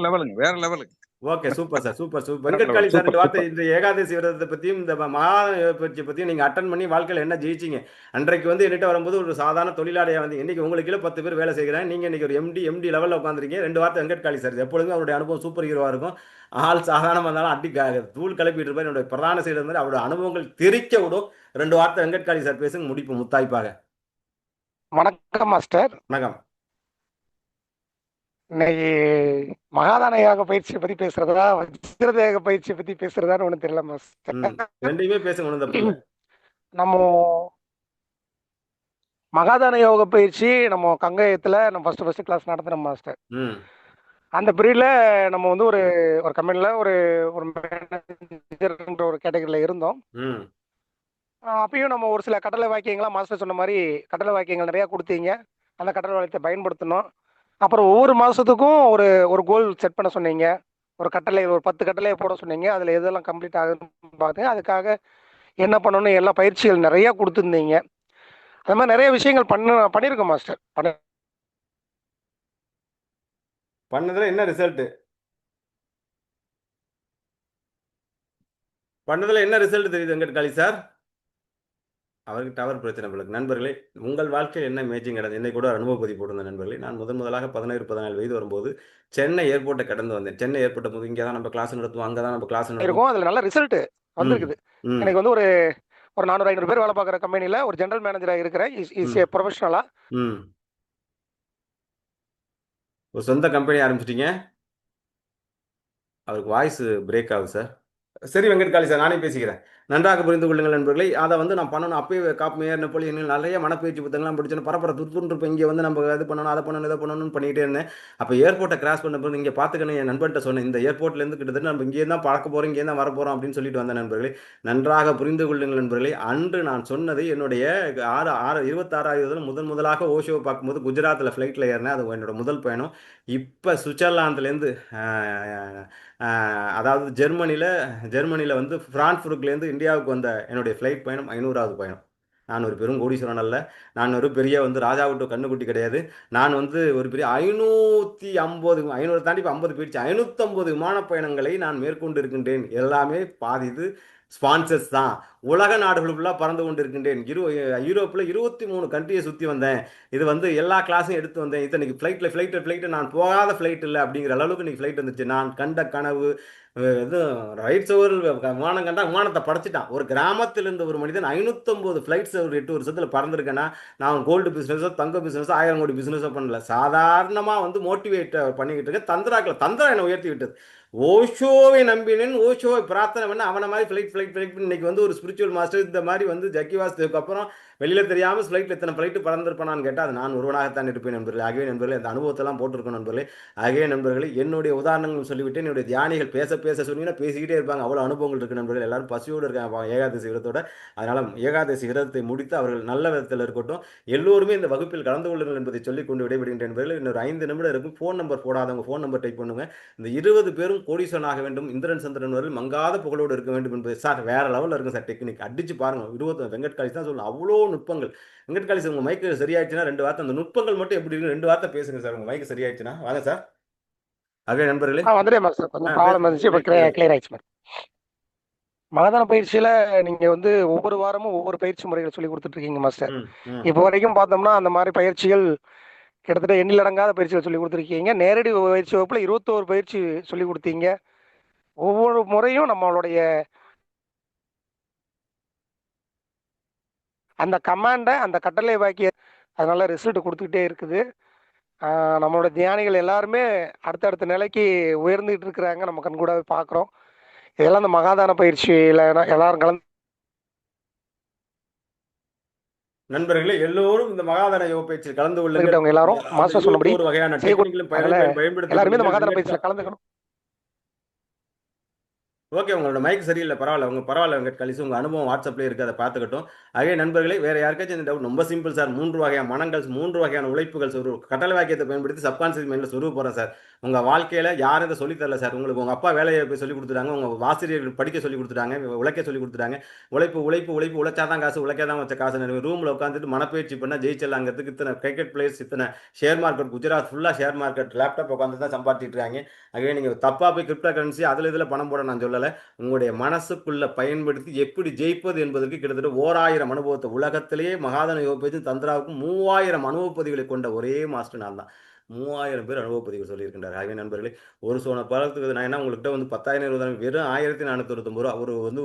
லெவலுங்க. Okay, super sir, super super. Venkatkali sir, super ரெண்டு வார்த்தை சூப்பர். இந்த ஏகாதசி விரதத்தை பத்தியும் இந்த மகாலய பயிற்சியை பத்தியும் நீங்க அட்டன் பண்ணி வாழ்க்கையில என்ன ஜெயிச்சீங்க? அன்றைக்கு வந்து என்கிட்ட வரும்போது ஒரு சாதாரண தொழிலாளியா வந்து இன்னைக்கு உங்களுக்கு கீழே 10 பேர் வேலை செய்கிறேன். நீங்க இன்னைக்கு ஒரு எம்டி லெவல்ல உட்காந்துருக்கீங்க. ரெண்டு வார்த்தை வெங்கட்காளி சார். எப்பொழுதுமே அவருடைய அனுபவம் சூப்பர் ஹீரோவா இருக்கும். ஆள் சாதாரணமா இருந்தாலும் தூள் கிளப்பிட்டு இருப்பார். என்னுடைய பிரதான செயலர் மாதிரி அவருடைய அனுபவங்கள் தெரிக்க விடும். ரெண்டு வார்த்தை வெங்கட்காளி சார் பேசுங்க, முடிப்பு முத்தாய்ப்பாக. வணக்கம் மாஸ்டர். வணக்கம். இன்னைக்கு மகாதான யாக பயிற்சியை பத்தி பேசுறதா, வஜ்ரதேக பயிற்சியை பத்தி பேசுறதான்னு ஒண்ணு தெரியல மாஸ்டர். ரெண்டையுமே பேசுங்க, ஒண்ணும் தப்பு இல்ல. நம்ம மகாதான யோக பயிற்சி நம்ம கங்கயத்துல நம்ம ஃபர்ஸ்ட் கிளாஸ் நடத்துறோம் மாஸ்டர். அந்த பீரியட்ல நம்ம வந்து ஒரு கம்பெனில ஒரு மேனேஜர்ன்ற ஒரு கேட்டகரியில இருந்தோம். அப்பயும் நம்ம ஒரு சில கட்டளை வாக்கியங்களா மாஸ்டர் சொன்ன மாதிரி கட்டளை வாக்கியங்கள் நிறைய கொடுத்தீங்க. அந்த கட்டளை வாக்கியத்தை பயன்படுத்தணும். அப்புறம் ஒவ்வொரு மாசத்துக்கும் ஒரு கோல் செட் பண்ண சொன்னீங்க. ஒரு கட்டளை ஒரு 10 கட்டளையை போட சொன்னீங்க. அதுல எதெல்லாம் கம்ப்ளீட் ஆகுதுன்னு பார்த்து அதுக்காக என்ன பண்ணணும் எல்லா பயிற்சிகள் நிறைய கொடுத்துருந்தீங்க. அது மாதிரி நிறைய விஷயங்கள் பண்ணியிருக்கோம் மாஸ்டர். பண்ணதுல என்ன ரிசல்ட்? பண்ணதுல என்ன ரிசல்ட் தெரியுது வெங்கட்காளி சார்? அவருக்கு டவர் பிரச்சனை பிள்ளைங்க. நண்பர்களே, உங்கள் வாழ்க்கையில் என்ன மேஜிங் நடந்தது? என்னை கூட அனுபவ பதிவு போட்டிருந்த நண்பர்களே, நான் முதலாக 17 வயது வரும்போது சென்னை ஏர்போர்ட்டை கடந்து வந்தேன். சென்னை ஏர்போர்ட்டை போது இங்கே தான் நம்ம கிளாஸ் நடத்துவோம், அங்கே தான் நம்ம கிளாஸ் நடத்துவோம். அதுல நல்ல ரிசல்ட் வந்திருக்குது. எனக்கு வந்து ஒரு 400-500 பேர் வேலை பார்க்குற கம்பெனில ஒரு ஜெனரல் மேனேஜரா இருக்கிறேன். ப்ரொஃபஷனலா ஒரு சொந்த கம்பெனி ஆரம்பிச்சிட்டீங்க. அவருக்கு வாய்ஸ் பிரேக் ஆகுது சார். சரி வெங்கட்காளி சார், நானே பேசிக்கிறேன். நன்றாக புரிந்து கொள்ளுங்கள் நண்பர்களை. அதை வந்து நான் பண்ணணும். அப்பயே காப்மேயர், நெப்போலியன் நிறைய மனப்பயிற்சி புத்தகங்கள்லாம் படிச்சோன்னு பரப்பர துருத்துன்னு இருப்பேன். இங்கே வந்து நம்ம இது பண்ணணும், அதை பண்ணணும், இதை பண்ணணும்னு பண்ணிகிட்டே இருந்தேன். அப்போ ஏர்போர்ட்டை கிராஸ் பண்ண போது இங்கே பார்த்துக்கணும், என் நண்பர்கிட்ட சொன்னேன், இந்த ஏர்போர்ட்லேருந்து கிட்டத்தட்ட நம்ம இங்கே தான் பார்க்க போகிறோம், இங்கே தான் வரப்போகிறோம் அப்படின்னு சொல்லிட்டு வந்தேன் நண்பர்களே. நன்றாக புரிந்து கொள்ளுங்கள் நண்பர்களே. அன்று நான் சொன்னது என்னுடைய 26வது முதலாக ஓஷோவை பார்க்கும்போது குஜராத்தில் ஃப்ளைட்டில் ஏறினேன். அது என்னோட முதல் பயணம். இப்போ சுவிட்சர்லாந்துலேருந்து அதாவது ஜெர்மனியில் வந்து ஃப்ரான்க்ஃபுர்ட்லேருந்து இந்தியாவுக்கு வந்த என்னுடைய ஃப்ளைட் பயணம் 500வது பயணம். நான் ஒரு பெரும் கோடீஸ்வரன் அல்ல. நான் ஒரு பெரிய வந்து ராஜா விட்டு கண்ணுக்குட்டி கிடையாது. நான் வந்து ஒரு பெரிய 500 தாண்டி இப்போ 50 போயிடுச்சு. 550 விமான பயணங்களை நான் மேற்கொண்டு இருக்கின்றேன். எல்லாமே பாதிது ஸ்பான்சர்ஸ் தான். உலக நாடுகளுக்குள்ள பறந்து கொண்டு இருக்கின்றேன். யூரோப்பில் 23 கண்ட்ரியை சுற்றி வந்தேன். இது வந்து எல்லா கிளாஸையும் எடுத்து வந்தேன். இத்தனைக்கு ஃப்ளைட்டு நான் போகாத ஃப்ளைட் இல்லை அப்படிங்கிற அளவுக்கு இன்னைக்கு ஃப்ளைட் வந்துச்சு. நான் கண்ட கனவு இது ரைட்ஸ் ஓவர் விமானம் கண்டா விமானத்தை படைச்சிட்டான். ஒரு கிராமத்தில் இருந்த ஒரு மனிதன் 550 ஃப்ளைட்ஸ் ஒரு 8 வருஷத்தில் பறந்துருக்கேன்னா நான் கோல்டு பிஸ்னஸோ தங்க பிஸ்னஸோ 1000 கோடி பிஸ்னஸோ பண்ணல. சாதாரணமாக வந்து மோட்டிவேட் பண்ணிக்கிட்டு இருக்க தந்திரம் என்னை உயர்த்தி விட்டது. ஓஷோவை நம்பினேன், ஓஷோவை பிரார்த்தனை பண்ண அவனை மாதிரி ஃப்ளைட் இன்னைக்கு வந்து ஒரு ஸ்பிரிச்சுவல் மாஸ்டர் இந்த மாதிரி வந்து ஜக்கி வாசுதேவுக்கு அப்புறம் வெளியில் தெரியாமல் ஃப்ளைட்டில் எத்தனை ஃப்ளைட்டு பறந்துருப்பானான்னு கேட்டால் அது நான் ஒருவனாகத்தான் இருப்பேன் நண்பர்களே. ஆகவே நண்பர்களே, அந்த அனுபவத்தெல்லாம் போட்டிருக்கோம் நண்பர்களே. ஆகவே நண்பர்களே, என்னுடைய உதாரணங்கள் சொல்லிவிட்டு என்னுடைய தியானிகள் பேச சொன்னீங்கன்னா பேசிக்கிட்டே இருப்பாங்க. அவ்வளோ அனுபவங்கள் இருக்குது நண்பர்கள். எல்லாரும் பசியோடு இருக்காங்க ஏகாதசி விரதத்தோட. அதனால் ஏகாதசி விரதத்தை முடித்து அவர்கள் நல்ல விதத்தில் இருக்கட்டும். எல்லோருமே இந்த வகுப்பில் கலந்து கொள்ளுங்கள் என்பதை சொல்லிக் கொண்டு விடைபெறுகின்ற நண்பர்கள். இன்னொரு 5 நிமிடம் இருக்கும். ஃபோன் நம்பர் போடாதவங்க ஃபோன் நம்பர் டைப் பண்ணுங்க. இந்த 20 பேரும் கோடீஸ்வரன் ஆக வேண்டும், இந்திரன் சந்திரன் வரை மங்காத புகழோடு இருக்க வேண்டும் என்பது சார் வேற லெவலில் இருக்கும் சார். டெக்னிக் அடிச்சு பாருங்க. 20 வெங்கட்காளி தான் சொல்லணும். அவ்வளோ நுட்பங்கள். வெங்கட்காளி சார், உங்க மைக்கு சரியாயிடுச்சுன்னா 2 வார்த்தை அந்த நுட்பங்கள் மட்டும் எப்படி இருக்கு 2 வார்த்தை பேசுங்க சார். உங்க மைக்கு சரியாயிடுச்சுன்னா வாங்க சார். ஆகவே நண்பர்களே, வந்துட்டே மாஸ்டர். கொஞ்சம் ப்ராப்ளம் இருந்துச்சு, இப்போ கிளியர் ஆயிடுச்சு. மகாதான பயிற்சியில நீங்க வந்து ஒவ்வொரு வாரமும் ஒவ்வொரு பயிற்சி முறைகள் சொல்லி கொடுத்துட்டு இருக்கீங்க மாஸ்டர். இப்போ வரைக்கும் பார்த்தோம்னா அந்த மாதிரி பயிற்சிகள் கிட்டத்தட்ட எண்ணிலடங்காத பயிற்சிகள் சொல்லி கொடுத்துருக்கீங்க. நேரடி பயிற்சி வகுப்புல 21 பயிற்சி சொல்லி கொடுத்தீங்க. ஒவ்வொரு முறையும் நம்மளுடைய அந்த கமாண்டை அந்த கட்டளை வாக்கிய அதனால ரிசல்ட் கொடுத்துக்கிட்டே இருக்குது. நம்மளோட தியானிகள் எல்லாருமே அடுத்தடுத்த நிலைக்கு உயர்ந்துகிட்டு இருக்கிறாங்க. நம்ம கண்கூடாவே பார்க்குறோம். இதெல்லாம் இந்த மகாதான பயிற்சியில எல்லாரும் கலந்து நண்பர்களே, எல்லோரும் இந்த மகாதான யோக பயிற்சியில் கலந்து கொள்ளுங்க. எல்லாரும் மாஸ்டர் சொன்னபடி ஒரு வகையான டெக்னிக்கலும் பயன்படுத்தி எல்லாருமே இந்த மகாதான பயிற்சியில கலந்துக்கணும். ஓகே, உங்களோட மைக் சரியில்லை, பரவாயில்ல வெங்கட் உங்கள் அனுபவம் வாட்ஸ்அப்லேயே இருக்குது, அதை பார்த்துக்கட்டும். அதே நண்பர்களே, வேறு யாருக்காச்சும் இந்த டவுட் ரொம்ப சிம்பிள் சார். 3 வகையான மனங்கள், 3 வகையான உழைப்புகள் கட்டளை வாக்கியத்தை பயன்படுத்தி சப்கான்சியஸ் மைண்டில் சொருக போகிறேன் சார். உங்கள் வாழ்க்கையில் யாரும் இதை சொல்லித் தரல சார். உங்களுக்கு உங்கள் அப்பா வேலையை போய் சொல்லிக் கொடுத்துட்டாங்க, உங்கள் ஆசிரியர்கள் படிக்க சொல்லிக் கொடுத்துட்டாங்க, உழைக்க சொல்லிக் கொடுத்துட்டாங்க. உழைப்பு உழைச்சாதான் காசு, உழைக்காதான் வச்ச காசு. ரூமில் உட்காந்துட்டு மனப்பயிற்சி பண்ணால் ஜெயிச்சிடலாங்கிறதுக்கு இத்தனை கிரிக்கெட் பிளேயர்ஸ், இத்தனை ஷேர் மார்க்கெட், குஜராத் ஃபுல்லாக ஷேர் மார்க்கெட் லேப்டாப் உட்காந்து தான் சம்பாதிச்சிட்டு இருக்காங்க. ஆகவே நீங்கள் தப்பாக போய் கிரிப்டோ கரன்சி அதில் இதில் பணம் போட நான் சொல்லலை. உங்களுடைய மனசுக்குள்ள பயன்படுத்தி எப்படி ஜெயிப்பது என்பதற்கு கிட்டத்தட்ட 1000 அனுபவத்தை, உலகத்திலேயே மகாதன யோகப்பயிற்சி தந்திராவுக்கும் 3000 அனுபவப்பதிவுகளை கொண்ட ஒரே மாஸ்டர் நான் தான். 3000 பேர் அனுபவப்பதிவு சொல்லியிருக்கின்றார். ஆகவே நண்பர்களே, ஒரு சோன பழத்துக்கு நான் என்ன உங்கள்கிட்ட வந்து 10,000 20,000 வெறும் 1499 ரூபா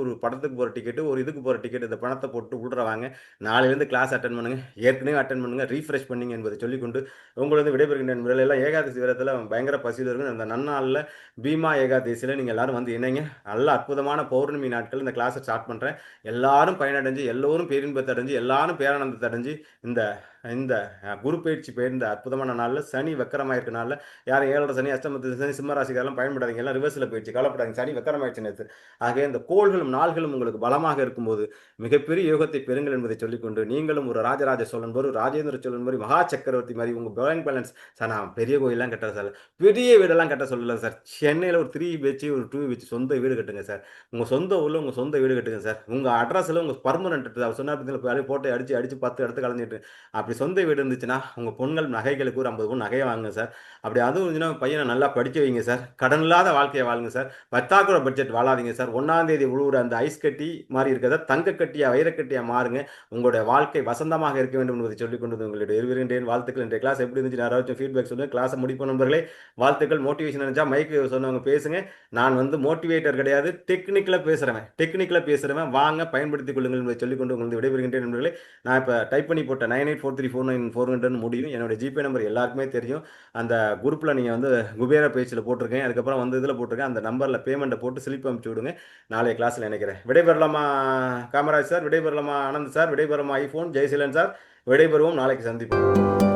ஒரு படத்துக்கு போகிற டிக்கெட்டு, ஒரு இதுக்கு போகிற டிக்கெட், இந்த பணத்தை போட்டு விடுறவாங்க. நாளையிலேருந்து கிளாஸ் அட்டன் பண்ணுங்க, ஏற்கனவே அட்டன் பண்ணுங்க, ரீஃப்ரெஷ் பண்ணிங்க என்பதை சொல்லிக்கொண்டு உங்களது விடைபெறுகின்ற நண்பர்கள். எல்லாம் ஏகாதசி விரதத்தில் பயங்கர பசியில் இருக்கும். அந்த நன்னாளில் பீமா ஏகாதசியில் நீங்கள் எல்லாரும் வந்து இணைங்க. நல்ல அற்புதமான பௌர்ணமி நாட்கள் இந்த கிளாஸை ஸ்டார்ட் பண்ணுறேன். எல்லாரும் பயனடைஞ்சு, எல்லோரும் பேரின்பத்தை அடைஞ்சு, எல்லாரும் பேரானந்தத்தை அடைஞ்சு இந்த இந்த குரு பயிற்சி பெயர்ந்த அற்புதமான நாளில், சனி வக்கரமாக இருக்க நாளில், யாரும் 7 சனி, அஷ்டமத்து சனி, சிம்மராசிக்காரெல்லாம் பயன்படாதீங்க. எல்லாம் ரிவர்ஸில் போயிடுச்சு, கவலைப்படாதீங்க. சனி வக்கரமாயிடுச்சு நேற்று. ஆகவே இந்த கோள்களும் நாள்களும் உங்களுக்கு பலமாக இருக்கும்போது மிகப்பெரிய யோகத்தை பெறுங்கள் என்பதை சொல்லிக்கொண்டு, நீங்களும் ஒரு ராஜராஜ சோழன் மாதிரி, ராஜேந்திர சோழன் மாதிரி, மகா சக்கரவர்த்தி மாதிரி உங்கள் பேங்க் பேலன்ஸ் சார். நான் பெரிய கோயிலெலாம் கட்ட சார், பெரிய வீடெல்லாம் கட்ட சொல்லலை சார். சென்னையில் ஒரு 3 BHK ஒரு 2 BHK சொந்த வீடு கட்டுங்க சார். உங்கள் சொந்த ஊரில் உங்கள் சொந்த வீடு கட்டுங்க சார். உங்கள் அட்ரஸில் உங்கள் பர்மனெண்ட் அவர் சொன்னார் பார்த்தீங்கன்னா, போட்டு அடித்து 10 இடத்து கலந்துட்டு அப்படி சொந்த வீடு இருந்துச்சுன்னா உங்கள் பொண்கள் நகைகளுக்கு ஒரு 50 பவுன் நகையை வாங்குங்க சார். அப்படி அதுவும் இருந்துச்சுன்னா பையனை நல்லா படிக்க வைங்க சார். கடன் இல்லாத வாழ்க்கையை வாழுங்க சார். பற்றாக்குறை பட்ஜெட் வாழாதீங்க சார். 1ஆம் தேதி உழுவுற அந்த ஐஸ் கட்டி மாதிரி இருக்கிறத தங்க கட்டியா, வைரக்கட்டியா மாறுங்க. உங்களுடைய வாழ்க்கை வசந்தமாக இருக்க வேண்டும் என்பதை சொல்லிக் கொண்டு உங்களுடைய இருவரின் வாழ்த்துக்கள். இன்றைய கிளாஸ் எப்படி இருந்துச்சு, யாராச்சும் ஃபீட்பேக் சொல்லுங்கள். கிளாஸை முடிப்போம் நண்பர்களே. வாழ்த்துக்கள். மோட்டிவேஷன் நினைச்சா மைக்கு சொன்னவங்க பேசுங்க. நான் வந்து மோட்டிவேட்டர் கிடையாது, டெக்னிக்கலாக பேசுகிறவன். வாங்க, பயன்படுத்திக் கொள்ளுங்கள் என்பதை சொல்லிக்கொண்டு உங்களுக்கு விடைபெறுகின்றேன் நண்பர்களே. நான் இப்போ டைப் பண்ணி போட்ட 984349 முடியும். என்னோட ஜிபே நம்பர் எல்லாருக்குமே தெரியும். அந்த குரூப்பில் நீங்கள் வந்து குபேர பேஜில் போட்டிருக்கேன், அதுக்கப்புறம் வந்து இதில் போட்டிருக்கேன். அந்த நம்பரில் பேமெண்ட்டை போட்டு ஸ்லிப் அனுப்பிச்சி விடுங்க. நாளைய கிளாஸில் நினைக்கிறேன். விடைபெறலாமா காமராஜ் சார், விடைபெறலாமா ஆனந்த் சார், விடைபெறலாமா ஐஃபோன், ஜெயசீலன் சார், விடைபெறுவோம். நாளைக்கு சந்திப்போம்.